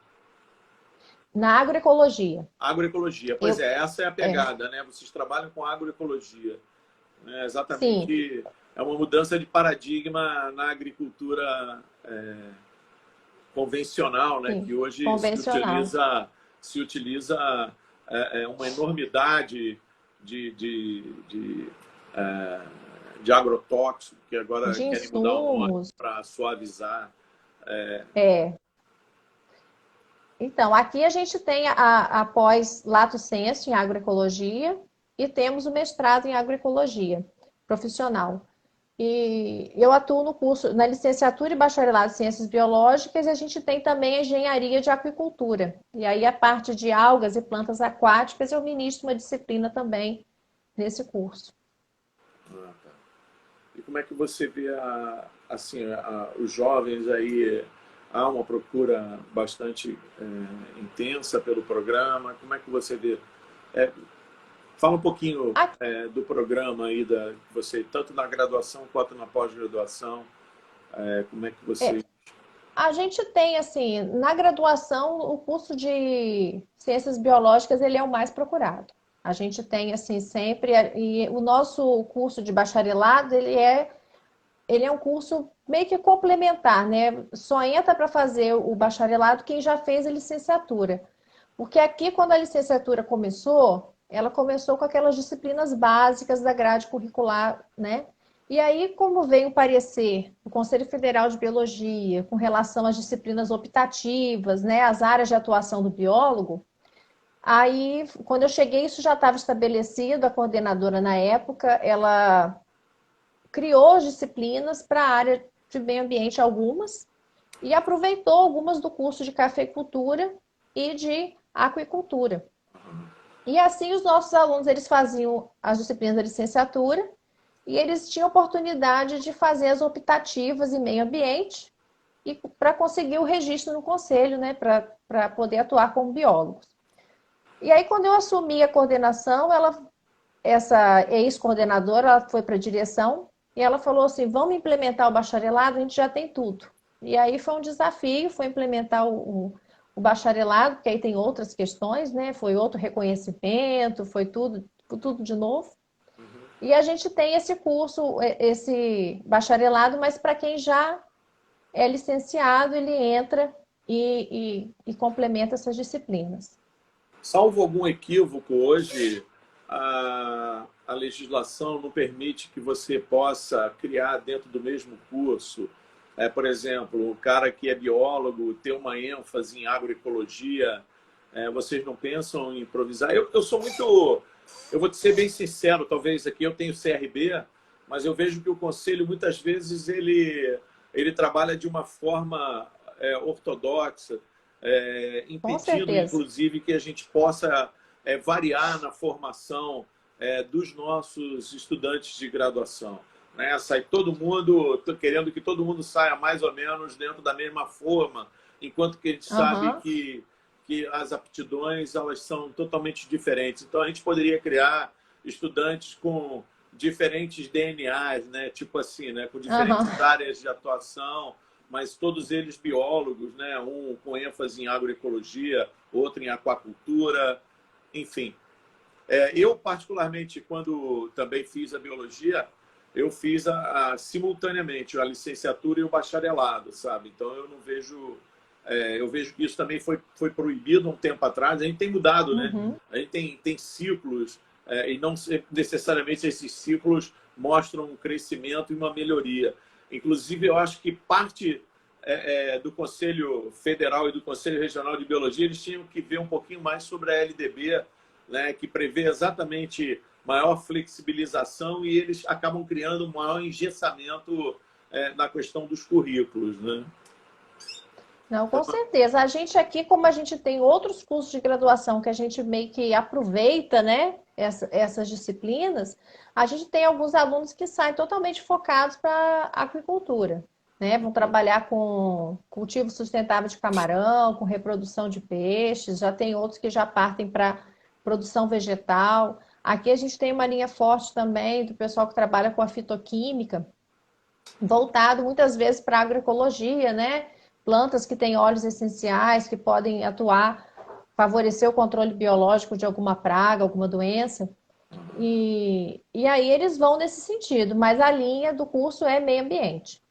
Na agroecologia. Agroecologia, pois Eu, essa é a é, pegada, né? Vocês trabalham com agroecologia, né? sim, Exatamente é uma mudança de paradigma na agricultura convencional, né? Sim, Que hoje convencional. se utiliza uma enormidade de, de, de, é, de agrotóxico, que agora De querem mudar o nome insumos. para suavizar. É. Então, aqui a gente tem a pós Lato Sensu em agroecologia e temos o mestrado em agroecologia profissional. E eu atuo no curso, na licenciatura e bacharelado em ciências biológicas, e a gente tem também a engenharia de aquicultura. E aí a parte de algas e plantas aquáticas eu ministro uma disciplina também nesse curso. Ah, tá. E como é que você vê assim, os jovens aí? Há uma procura bastante intensa pelo programa. Como é que você vê? É, Fala um pouquinho do programa aí que você tanto na graduação quanto na pós-graduação. Como é que É, você? a gente tem, assim, na graduação, o curso de ciências biológicas, ele é o mais procurado. A gente tem, assim, sempre, e o nosso curso de bacharelado, ele é um curso meio que complementar, né? Só entra para fazer o bacharelado quem já fez a licenciatura. Porque aqui, quando a licenciatura começou, ela começou com aquelas disciplinas básicas da grade curricular, né? E aí, como veio o parecer do Conselho Federal de Biologia com relação às disciplinas optativas, né, as áreas de atuação do biólogo, aí, quando eu cheguei, isso já estava estabelecido, a coordenadora na época, ela criou as disciplinas para a área de meio ambiente, algumas, e aproveitou algumas do curso de cafeicultura e de aquicultura. E assim os nossos alunos eles faziam as disciplinas da licenciatura e eles tinham oportunidade de fazer as optativas em meio ambiente e para conseguir o registro no conselho, né, para poder atuar como biólogos. E aí quando eu assumi a coordenação, essa ex-coordenadora, ela foi para a direção e ela falou assim: vamos implementar o bacharelado, a gente já tem tudo. E aí foi um desafio, foi implementar o bacharelado, porque aí tem outras questões, né? Foi outro reconhecimento, foi tudo de novo. E a gente tem esse curso, esse bacharelado, mas para quem já é licenciado, ele entra e complementa essas disciplinas. Salvo algum equívoco, hoje a legislação não permite que você possa criar dentro do mesmo curso, por exemplo, o cara que é biólogo ter uma ênfase em agroecologia. Vocês não pensam em improvisar? Eu sou muito. Eu vou te ser bem sincero, talvez aqui eu tenho CRB, mas eu vejo que o conselho muitas vezes ele trabalha de uma forma ortodoxa, Com impedindo, certeza. inclusive, que a gente possa variar na formação dos nossos estudantes de graduação. Né? Sai todo mundo, tô querendo que todo mundo saia mais ou menos dentro da mesma forma, enquanto que a gente sabe Uhum. que as aptidões elas são totalmente diferentes. Então, a gente poderia criar estudantes com diferentes DNAs, né? Tipo assim, né? Com diferentes Uhum. áreas de atuação, mas todos eles biólogos, né? Um com ênfase em agroecologia, outro em aquacultura, enfim. Eu, particularmente, quando também fiz a biologia, eu fiz simultaneamente a licenciatura e o bacharelado, sabe? Então, eu não vejo... eu vejo que isso também foi proibido um tempo atrás. A gente tem mudado, né? Uhum. A gente tem ciclos, e não necessariamente esses ciclos mostram um crescimento e uma melhoria. Inclusive, eu acho que parte do Conselho Federal e do Conselho Regional de Biologia, eles tinham que ver um pouquinho mais sobre a LDB, né, que prevê exatamente maior flexibilização, e eles acabam criando um maior engessamento na questão dos currículos. Né? Não, com certeza. A gente aqui, como a gente tem outros cursos de graduação que a gente meio que aproveita, né, essas disciplinas, a gente tem alguns alunos que saem totalmente focados para agricultura, né? Vão trabalhar com cultivo sustentável de camarão, com reprodução de peixes, já tem outros que já partem para produção vegetal. Aqui a gente tem uma linha forte também do pessoal que trabalha com a fitoquímica, voltado muitas vezes para a agroecologia, né? Plantas que têm óleos essenciais, que podem atuar, favorecer o controle biológico de alguma praga, alguma doença. E aí eles vão nesse sentido, mas a linha do curso é meio ambiente.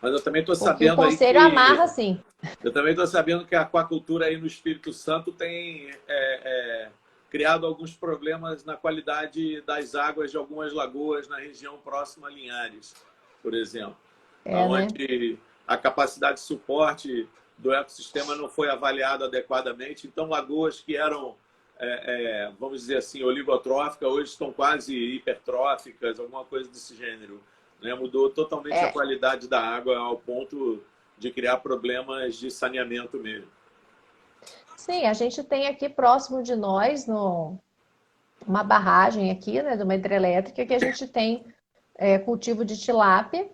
Mas eu também estou Porque o sabendo aí conselho amarra que assim. eu também estou sabendo que a aquacultura aí no Espírito Santo tem criado alguns problemas na qualidade das águas de algumas lagoas na região próxima a Linhares, por exemplo, É, né? onde a capacidade de suporte do ecossistema não foi avaliada adequadamente. Então, lagoas que eram, vamos dizer assim, oligotróficas, hoje estão quase hipertróficas, alguma coisa desse gênero. Né? Mudou totalmente a É. qualidade da água ao ponto de criar problemas de saneamento mesmo. Sim, a gente tem aqui próximo de nós, no, uma barragem aqui, né, de uma hidrelétrica, que a gente tem cultivo de tilápia.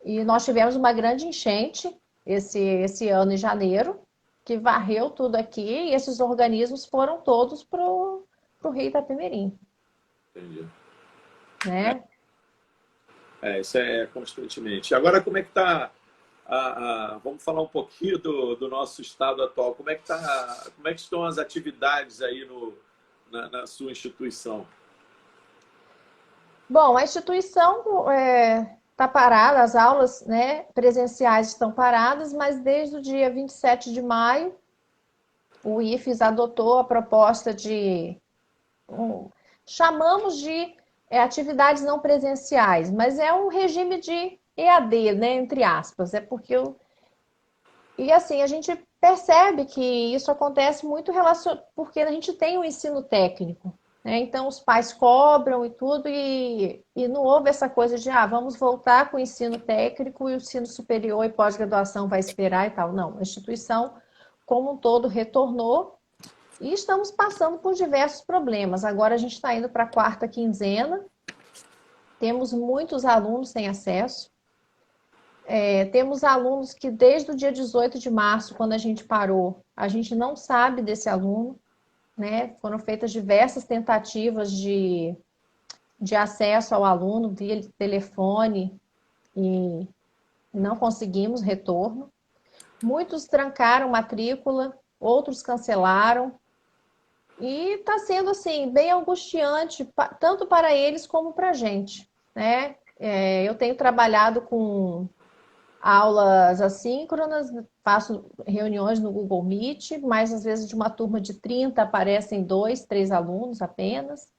E nós tivemos uma grande enchente esse ano em janeiro, que varreu tudo aqui e esses organismos foram todos pro Rio Itapemirim, Entendi. né? Isso é constantemente. Agora, como é que está vamos falar um pouquinho do nosso estado atual. Como é que estão as atividades aí na sua instituição? Bom, a instituição está parada, as aulas, né, presenciais estão paradas, mas desde o dia 27 de maio, o IFES adotou a proposta um, chamamos de atividades não presenciais, mas é um regime de EAD, né, entre aspas, é porque e assim, a gente percebe que isso acontece muito porque a gente tem o ensino técnico, né? Então os pais cobram e tudo, e não houve essa coisa de vamos voltar com o ensino técnico e o ensino superior e pós-graduação vai esperar e tal. Não, a instituição como um todo retornou e estamos passando por diversos problemas. Agora a gente está indo para a quarta quinzena, temos muitos alunos sem acesso. Temos alunos que desde o dia 18 de março, quando a gente parou, a gente não sabe desse aluno, né? Foram feitas diversas tentativas de acesso ao aluno via telefone e não conseguimos retorno. Muitos trancaram matrícula, outros cancelaram. E está sendo assim bem angustiante, tanto para eles como para a gente, né? Eu tenho trabalhado com aulas assíncronas, faço reuniões no Google Meet, mas às vezes de uma turma de 30 aparecem dois, três alunos apenas.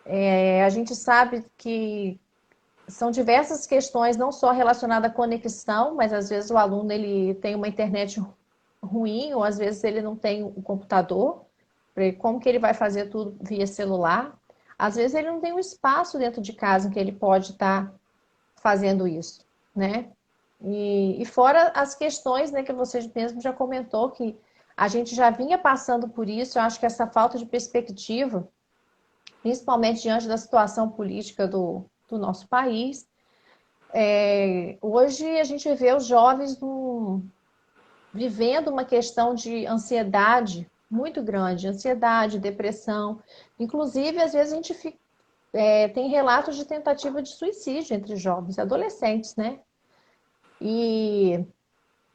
A gente sabe que são diversas questões, não só relacionadas à conexão, mas às vezes o aluno ele tem uma internet ruim, ou às vezes ele não tem o computador, como que ele vai fazer tudo via celular? Às vezes ele não tem um espaço dentro de casa em que ele pode estar fazendo isso, né? E fora as questões, né, que você mesmo já comentou, que a gente já vinha passando por isso, eu acho que essa falta de perspectiva, principalmente diante da situação política do nosso país, hoje a gente vê os jovens vivendo uma questão de ansiedade muito grande, ansiedade, depressão. Inclusive, às vezes a gente tem relatos de tentativa de suicídio entre jovens e adolescentes, né? E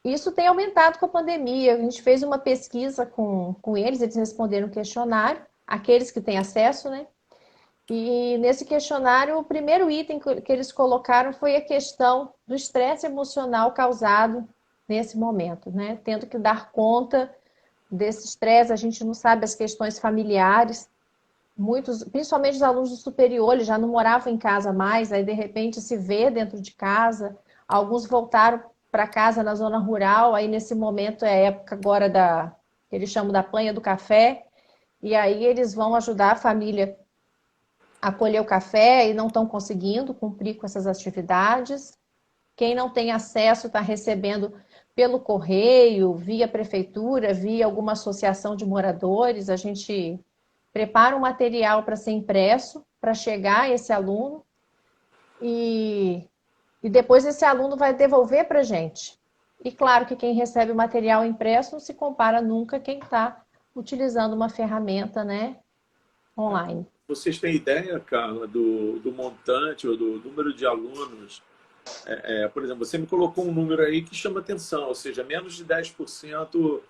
isso tem aumentado com a pandemia. A gente fez uma pesquisa com eles responderam um questionário, aqueles que têm acesso, né? E nesse questionário, o primeiro item que eles colocaram foi a questão do estresse emocional causado nesse momento, né? Tendo que dar conta desse estresse, a gente não sabe as questões familiares. Muitos, principalmente os alunos do superior, eles já não moravam em casa mais, aí de repente se vê dentro de casa. Alguns voltaram para casa na zona rural, aí nesse momento é a época agora que eles chamam da panha do café, e aí eles vão ajudar a família a colher o café e não estão conseguindo cumprir com essas atividades. Quem não tem acesso está recebendo pelo correio, via prefeitura, via alguma associação de moradores. A gente prepara um material para ser impresso, para chegar a esse aluno, e depois esse aluno vai devolver para a gente. E claro que quem recebe o material impresso não se compara nunca a quem está utilizando uma ferramenta, né, online. Vocês têm ideia, Carla, do montante ou do número de alunos? Por exemplo, você me colocou um número aí que chama atenção, ou seja, menos de 10%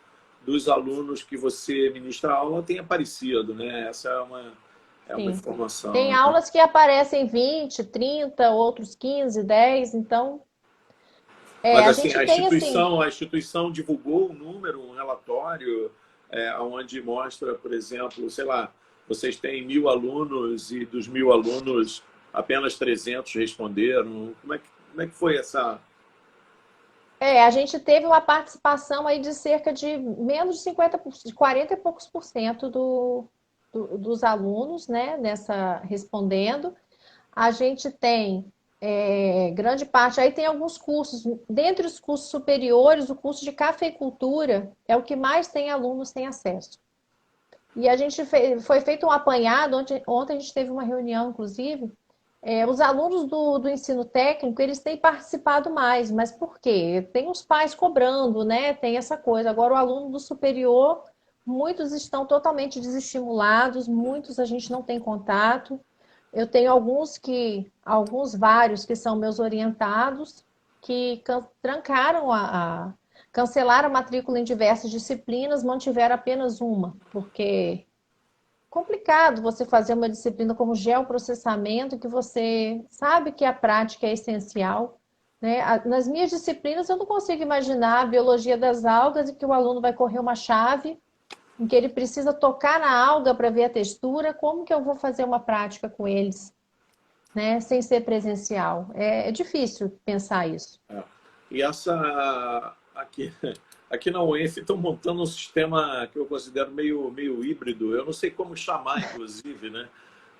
dos alunos que você ministra aula tem aparecido, né? Essa É uma Sim. informação, Tem né? aulas que aparecem 20, 30, outros 15, 10. Então, Mas a assim, gente tem assim. a instituição divulgou um número, um relatório, onde mostra, por exemplo, sei lá, vocês têm 1.000 alunos e dos 1.000 alunos apenas 300 responderam. Como é que foi essa? A gente teve uma participação aí de cerca de menos de 50%, de 40 e poucos por cento dos alunos, né, nessa respondendo. A gente tem grande parte, aí tem alguns cursos, dentre os cursos superiores, o curso de cafeicultura é o que mais tem alunos sem acesso. E a gente foi feito um apanhado, ontem a gente teve uma reunião, inclusive, os alunos do ensino técnico, eles têm participado mais, mas por quê? Tem os pais cobrando, né? Tem essa coisa. Agora, o aluno do superior, muitos estão totalmente desestimulados, muitos a gente não tem contato. Eu tenho vários que são meus orientados, que trancaram cancelaram a matrícula em diversas disciplinas, mantiveram apenas uma, porque complicado você fazer uma disciplina como geoprocessamento, que você sabe que a prática é essencial, né? Nas minhas disciplinas, eu não consigo imaginar a biologia das algas e que o aluno vai correr uma chave em que ele precisa tocar na alga para ver a textura. Como que eu vou fazer uma prática com eles, né? Sem ser presencial? É difícil pensar isso. É. E aqui na UENF estão montando um sistema que eu considero meio híbrido. Eu não sei como chamar, inclusive, né?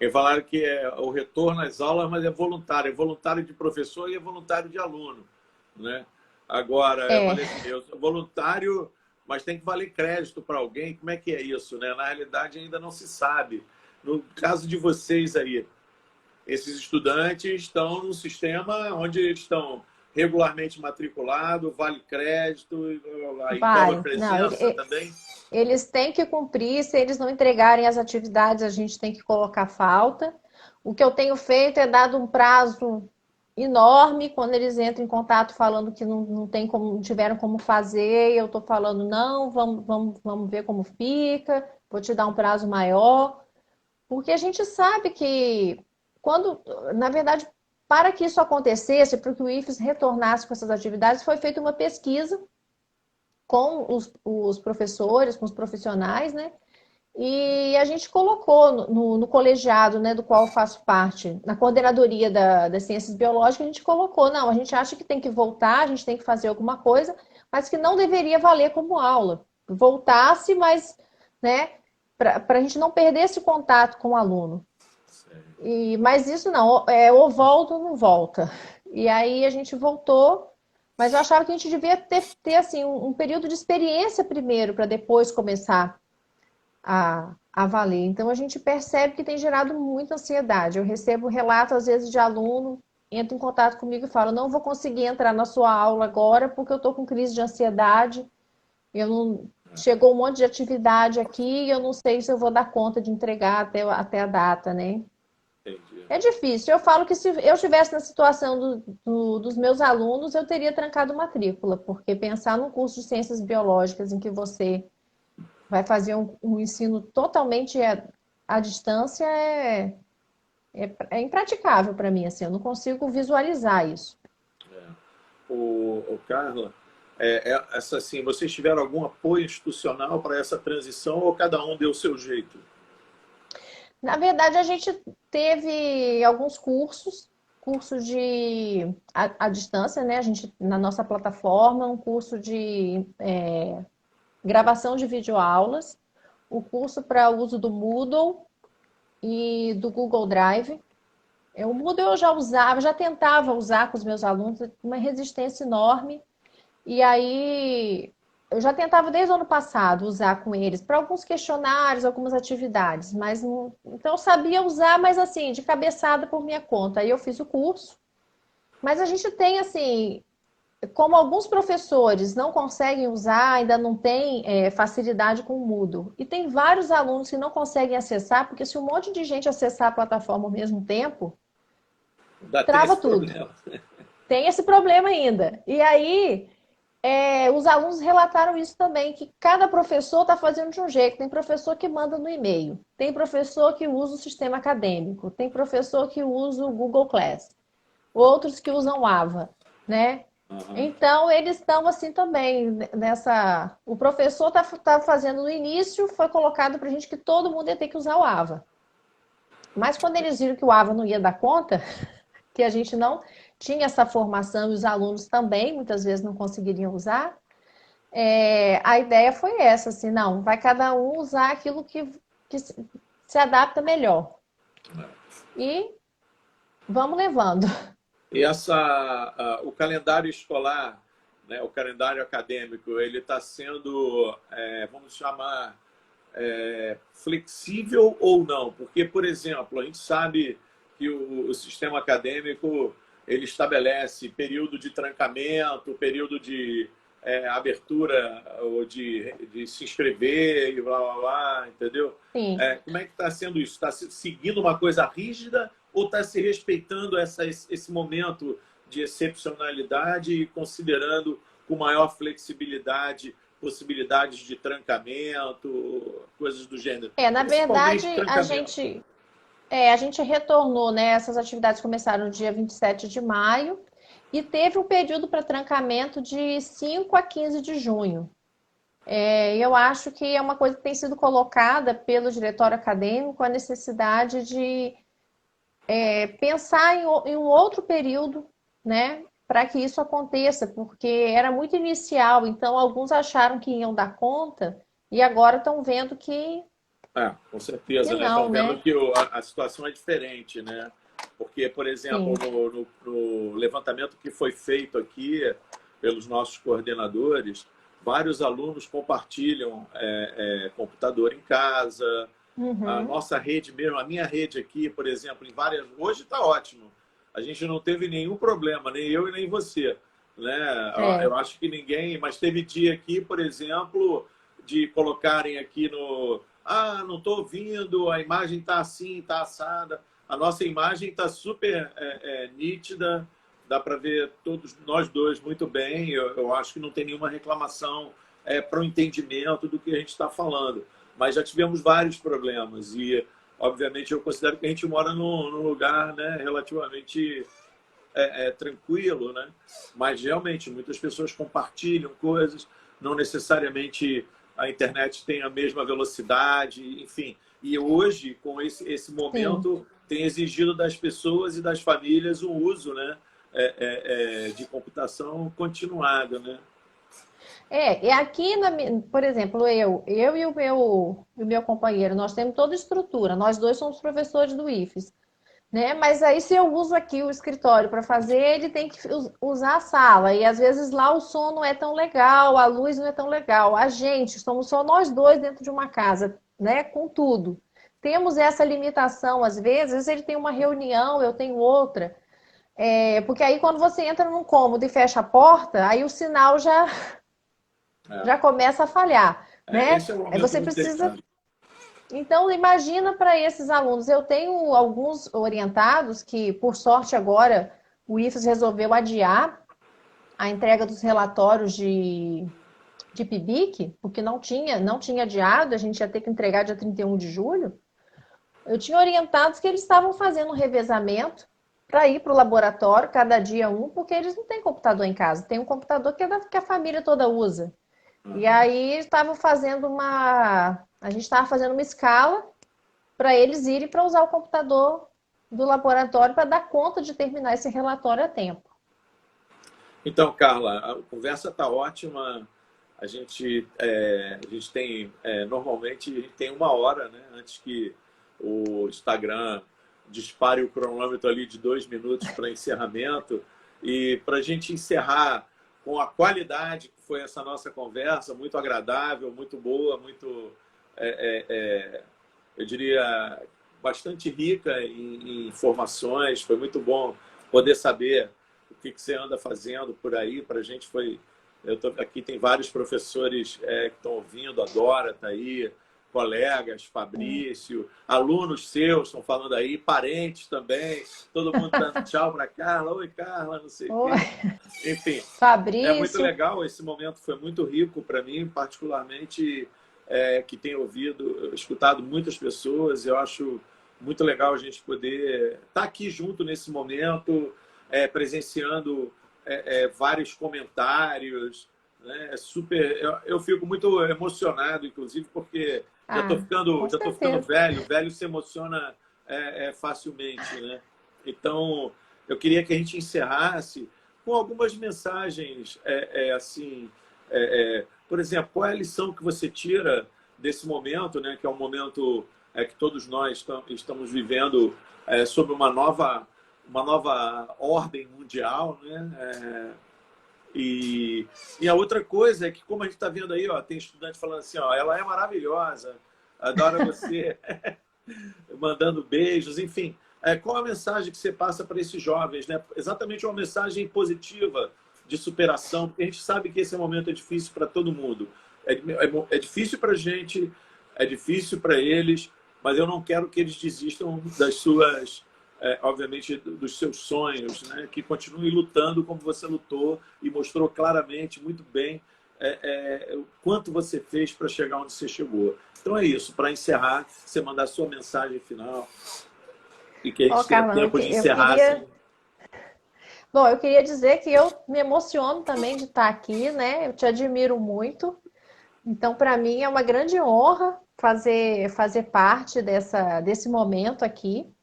Eles falaram que é o retorno às aulas, mas é voluntário de professor e é voluntário de aluno, né? Agora, eu É, falei assim, eu sou voluntário, mas tem que valer crédito para alguém. Como é que é isso, né? Na realidade, ainda não se sabe. No caso de vocês aí, esses estudantes estão num sistema onde eles estão regularmente matriculados, vale crédito e cobra vale. Não, presença também. eles têm que cumprir, se eles não entregarem as atividades, a gente tem que colocar falta. O que eu tenho feito é dado um prazo enorme quando eles entram em contato falando que não tem como, não tiveram como fazer, e eu estou falando, não, vamos ver como fica, vou te dar um prazo maior, porque a gente sabe que quando, na verdade, para que isso acontecesse, para que o IFES retornasse com essas atividades, foi feita uma pesquisa com os professores, com os profissionais, né? E a gente colocou no colegiado, né, do qual eu faço parte, na coordenadoria das ciências biológicas, a gente colocou, não, a gente acha que tem que voltar, a gente tem que fazer alguma coisa, mas que não deveria valer como aula. Voltasse, mas, né, para a gente não perder esse contato com o aluno. Mas isso não, ou volta ou não volta. E aí a gente voltou, mas eu achava que a gente devia ter assim, um período de experiência primeiro, para depois começar a valer. Então a gente percebe que tem gerado muita ansiedade. Eu recebo relatos, às vezes, de aluno, entra em contato comigo e fala, não vou conseguir entrar na sua aula agora porque eu estou com crise de ansiedade, eu não. Chegou um monte de atividade aqui e eu não sei se eu vou dar conta de entregar até a data, né? Entendi. É difícil. Eu falo que se eu estivesse na situação dos meus alunos, eu teria trancado matrícula, porque pensar num curso de ciências biológicas em que você vai fazer um ensino totalmente à distância é impraticável para mim, assim, eu não consigo visualizar isso. O Carla, assim, vocês tiveram algum apoio institucional para essa transição ou cada um deu o seu jeito? Na verdade, a gente teve alguns cursos à distância, né? A gente, na nossa plataforma, um curso de gravação de videoaulas, o curso para uso do Moodle e do Google Drive. O Moodle eu já usava, já tentava usar com os meus alunos, uma resistência enorme. E aí eu já tentava desde o ano passado usar com eles para alguns questionários, algumas atividades, mas não, então eu sabia usar, mas assim, de cabeçada por minha conta. Aí eu fiz o curso, mas a gente tem assim, como alguns professores não conseguem usar, ainda não tem facilidade com o Moodle. E tem vários alunos que não conseguem acessar, porque se um monte de gente acessar a plataforma ao mesmo tempo, Ainda tem trava esse tudo. problema. Tem esse problema ainda. E aí Os alunos relataram isso também, que cada professor está fazendo de um jeito. Tem professor que manda no e-mail, tem professor que usa o sistema acadêmico, tem professor que usa o Google Class, outros que usam o AVA, né? Aham. Então, eles estão assim também nessa. O professor está fazendo no início, foi colocado para a gente que todo mundo ia ter que usar o AVA. Mas quando eles viram que o AVA não ia dar conta, que a gente não tinha essa formação e os alunos também muitas vezes não conseguiriam usar, a ideia foi essa, assim, não, vai cada um usar aquilo que se adapta melhor. E vamos levando. E o calendário escolar, né, o calendário acadêmico, ele está sendo, vamos chamar, flexível ou não? Porque, por exemplo, a gente sabe que o sistema acadêmico ele estabelece período de trancamento, período de abertura ou de se inscrever e blá, blá, blá, entendeu? Sim. Como é que está sendo isso? Está seguindo uma coisa rígida ou está se respeitando esse momento de excepcionalidade e considerando com maior flexibilidade possibilidades de trancamento, coisas do gênero? Na Principalmente verdade, trancamento. a gente retornou, né? Essas atividades começaram no dia 27 de maio e teve um período para trancamento de 5 a 15 de junho. Eu acho que é uma coisa que tem sido colocada pelo diretório acadêmico, a necessidade de pensar em um outro período, né, para que isso aconteça, porque era muito inicial, então alguns acharam que iam dar conta e agora estão vendo Com que certeza, né? não, Estão vendo né? que a situação é diferente, né? Porque, por exemplo, Sim. no levantamento que foi feito aqui pelos nossos coordenadores, vários alunos compartilham computador em casa. A Uhum. nossa rede mesmo, a minha rede aqui, por exemplo, em várias. Hoje está ótimo. A gente não teve nenhum problema, nem eu e nem você. Né? Eu É. acho que ninguém. Mas teve dia aqui, por exemplo, de colocarem aqui no. Ah, não estou ouvindo, a imagem está assim, está assada. A nossa imagem está super nítida, dá para ver todos nós dois muito bem. Eu acho que não tem nenhuma reclamação para o entendimento do que a gente está falando. Mas já tivemos vários problemas e, obviamente, eu considero que a gente mora num lugar, né, relativamente tranquilo, né? Mas realmente muitas pessoas compartilham coisas, não necessariamente a internet tem a mesma velocidade, enfim. E hoje, com esse Sim. momento, tem exigido das pessoas e das famílias o uso, né, de computação continuado, né? E aqui, por exemplo, eu e o meu companheiro, nós temos toda a estrutura, nós dois somos professores do IFES, né? Mas aí, se eu uso aqui o escritório para fazer, ele tem que usar a sala, e às vezes lá o som não é tão legal, a luz não é tão legal. A gente, somos só nós dois dentro de uma casa, né? Com tudo. Temos essa limitação, às vezes ele tem uma reunião, eu tenho outra. Porque aí quando você entra num cômodo e fecha a porta, aí o sinal já É. começa a falhar, né? Esse é um Aí momento você muito precisa. delicado. Então, imagina para esses alunos. Eu tenho alguns orientados que, por sorte, agora o IFES resolveu adiar a entrega dos relatórios de PIBIC, porque não tinha adiado, a gente ia ter que entregar dia 31 de julho. Eu tinha orientados que eles estavam fazendo um revezamento para ir para o laboratório, cada dia um, porque eles não têm computador em casa. Tem um computador que a família toda usa. E Uhum. aí estavam fazendo a gente estava fazendo uma escala para eles irem para usar o computador do laboratório para dar conta de terminar esse relatório a tempo. Então, Carla, a conversa está ótima. A gente tem, normalmente, a gente tem uma hora, né, antes que o Instagram dispare o cronômetro ali de 2 minutos para encerramento. E para a gente encerrar com a qualidade que foi essa nossa conversa, muito agradável, muito boa, muito, é, é, é, eu diria, bastante rica em informações. Foi muito bom poder saber o que você anda fazendo por aí. Para a gente foi. Aqui tem vários professores que estão ouvindo, a Dora está aí, colegas, Fabrício, alunos seus estão falando aí, parentes também, todo mundo dando tchau para Carla. Oi, Carla, não sei o Oi, quê. Enfim, é muito Fabrício. legal, esse momento foi muito rico para mim, particularmente que tenho escutado muitas pessoas. Eu acho muito legal a gente poder estar aqui junto nesse momento, presenciando vários comentários, né? É super, eu fico muito emocionado, inclusive, porque Ah, com já tô ficando certeza. velho, velho se emociona facilmente, né? Então, eu queria que a gente encerrasse com algumas mensagens, assim, por exemplo, qual é a lição que você tira desse momento, né? Que é um momento que todos nós estamos vivendo sob uma nova ordem mundial, né? E a outra coisa é que, como a gente está vendo aí, ó, tem estudante falando assim, ó, ela é maravilhosa, adora você, mandando beijos, enfim. Qual a mensagem que você passa para esses jovens, né? Exatamente uma mensagem positiva de superação, porque a gente sabe que esse momento é difícil para todo mundo. É difícil para a gente, é difícil para eles, mas eu não quero que eles desistam das suas, obviamente, dos seus sonhos, né? Que continuem lutando como você lutou e mostrou claramente, muito bem, o quanto você fez para chegar onde você chegou. Então é isso, para encerrar, você mandar a sua mensagem final e que a Ó, gente tenha Carlão, tempo de eu encerrar assim. queria. Bom, eu queria dizer que eu me emociono também de estar aqui, né? Eu te admiro muito. Então, para mim é uma grande honra fazer parte desse momento aqui,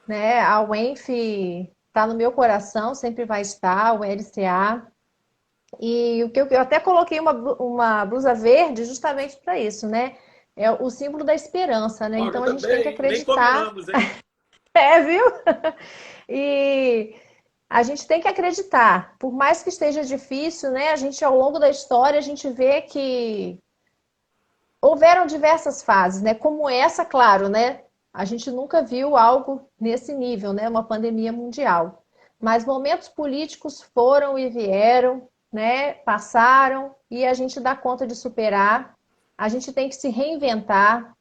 né? A UENF está no meu coração, sempre vai estar, o LCA. E o que eu até coloquei uma blusa verde justamente para isso, né? É o símbolo da esperança, né? Ó, eu Então a gente tem que também, nem acreditar. combinamos, hein? Viu? E a gente tem que acreditar. Por mais que esteja difícil, né? A gente, ao longo da história, a gente vê que houveram diversas fases, né? Como essa, claro, né? A gente nunca viu algo nesse nível, né? Uma pandemia mundial. Mas momentos políticos foram e vieram, né? Passaram e a gente dá conta de superar. A gente tem que se reinventar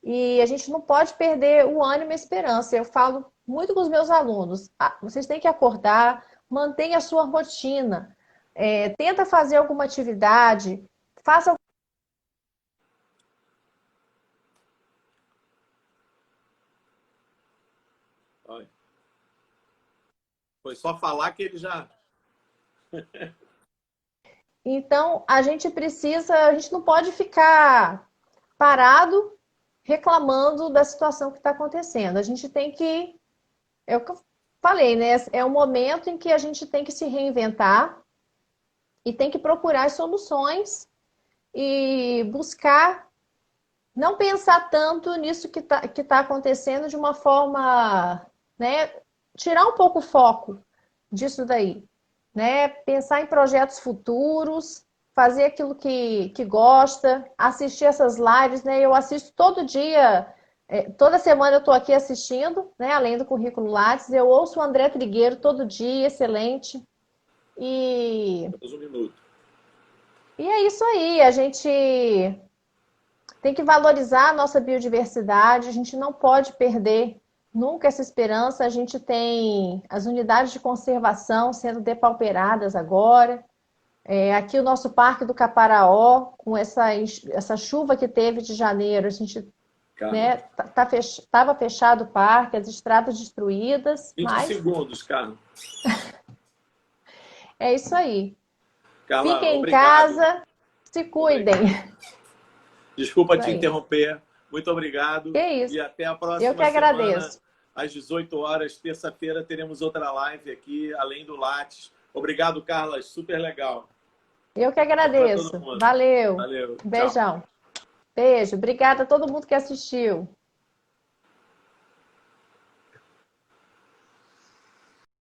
e a gente não pode perder o ânimo e a esperança. Eu falo muito com os meus alunos: vocês têm que acordar, mantenha a sua rotina, tenta fazer alguma atividade, faça. Olha, foi só falar que ele já... Então, a gente não pode ficar parado reclamando da situação que está acontecendo. A gente tem que, é o que eu falei, né? É um momento em que a gente tem que se reinventar e tem que procurar as soluções e buscar não pensar tanto nisso que tá acontecendo de uma forma, né? Tirar um pouco o foco disso daí, né? Pensar em projetos futuros, fazer aquilo que gosta, assistir essas lives, né? Eu assisto todo dia, toda semana eu estou aqui assistindo, né? Além do currículo Lattes, eu ouço o André Trigueiro todo dia, excelente. E, Mais um minuto. e é isso aí, a gente tem que valorizar a nossa biodiversidade, a gente não pode perder nunca essa esperança. A gente tem as unidades de conservação sendo depauperadas agora. Aqui o nosso Parque do Caparaó, com essa chuva que teve de janeiro, a gente, Carla, né, estava fechado o parque, as estradas destruídas, 20 mas segundos, Carla. é isso aí. Carla, Fiquem em obrigado. casa, se cuidem. Obrigado. Desculpa Isso te aí. interromper. Muito obrigado. É isso. E até a Eu que próxima semana, agradeço. às 18 horas, terça-feira, teremos outra live aqui, além do Lattes. Obrigado, Carla. Super legal. Eu que Para todo agradeço. mundo. Valeu. Valeu. Um Tchau. beijão. Beijo. Obrigada a todo mundo que assistiu.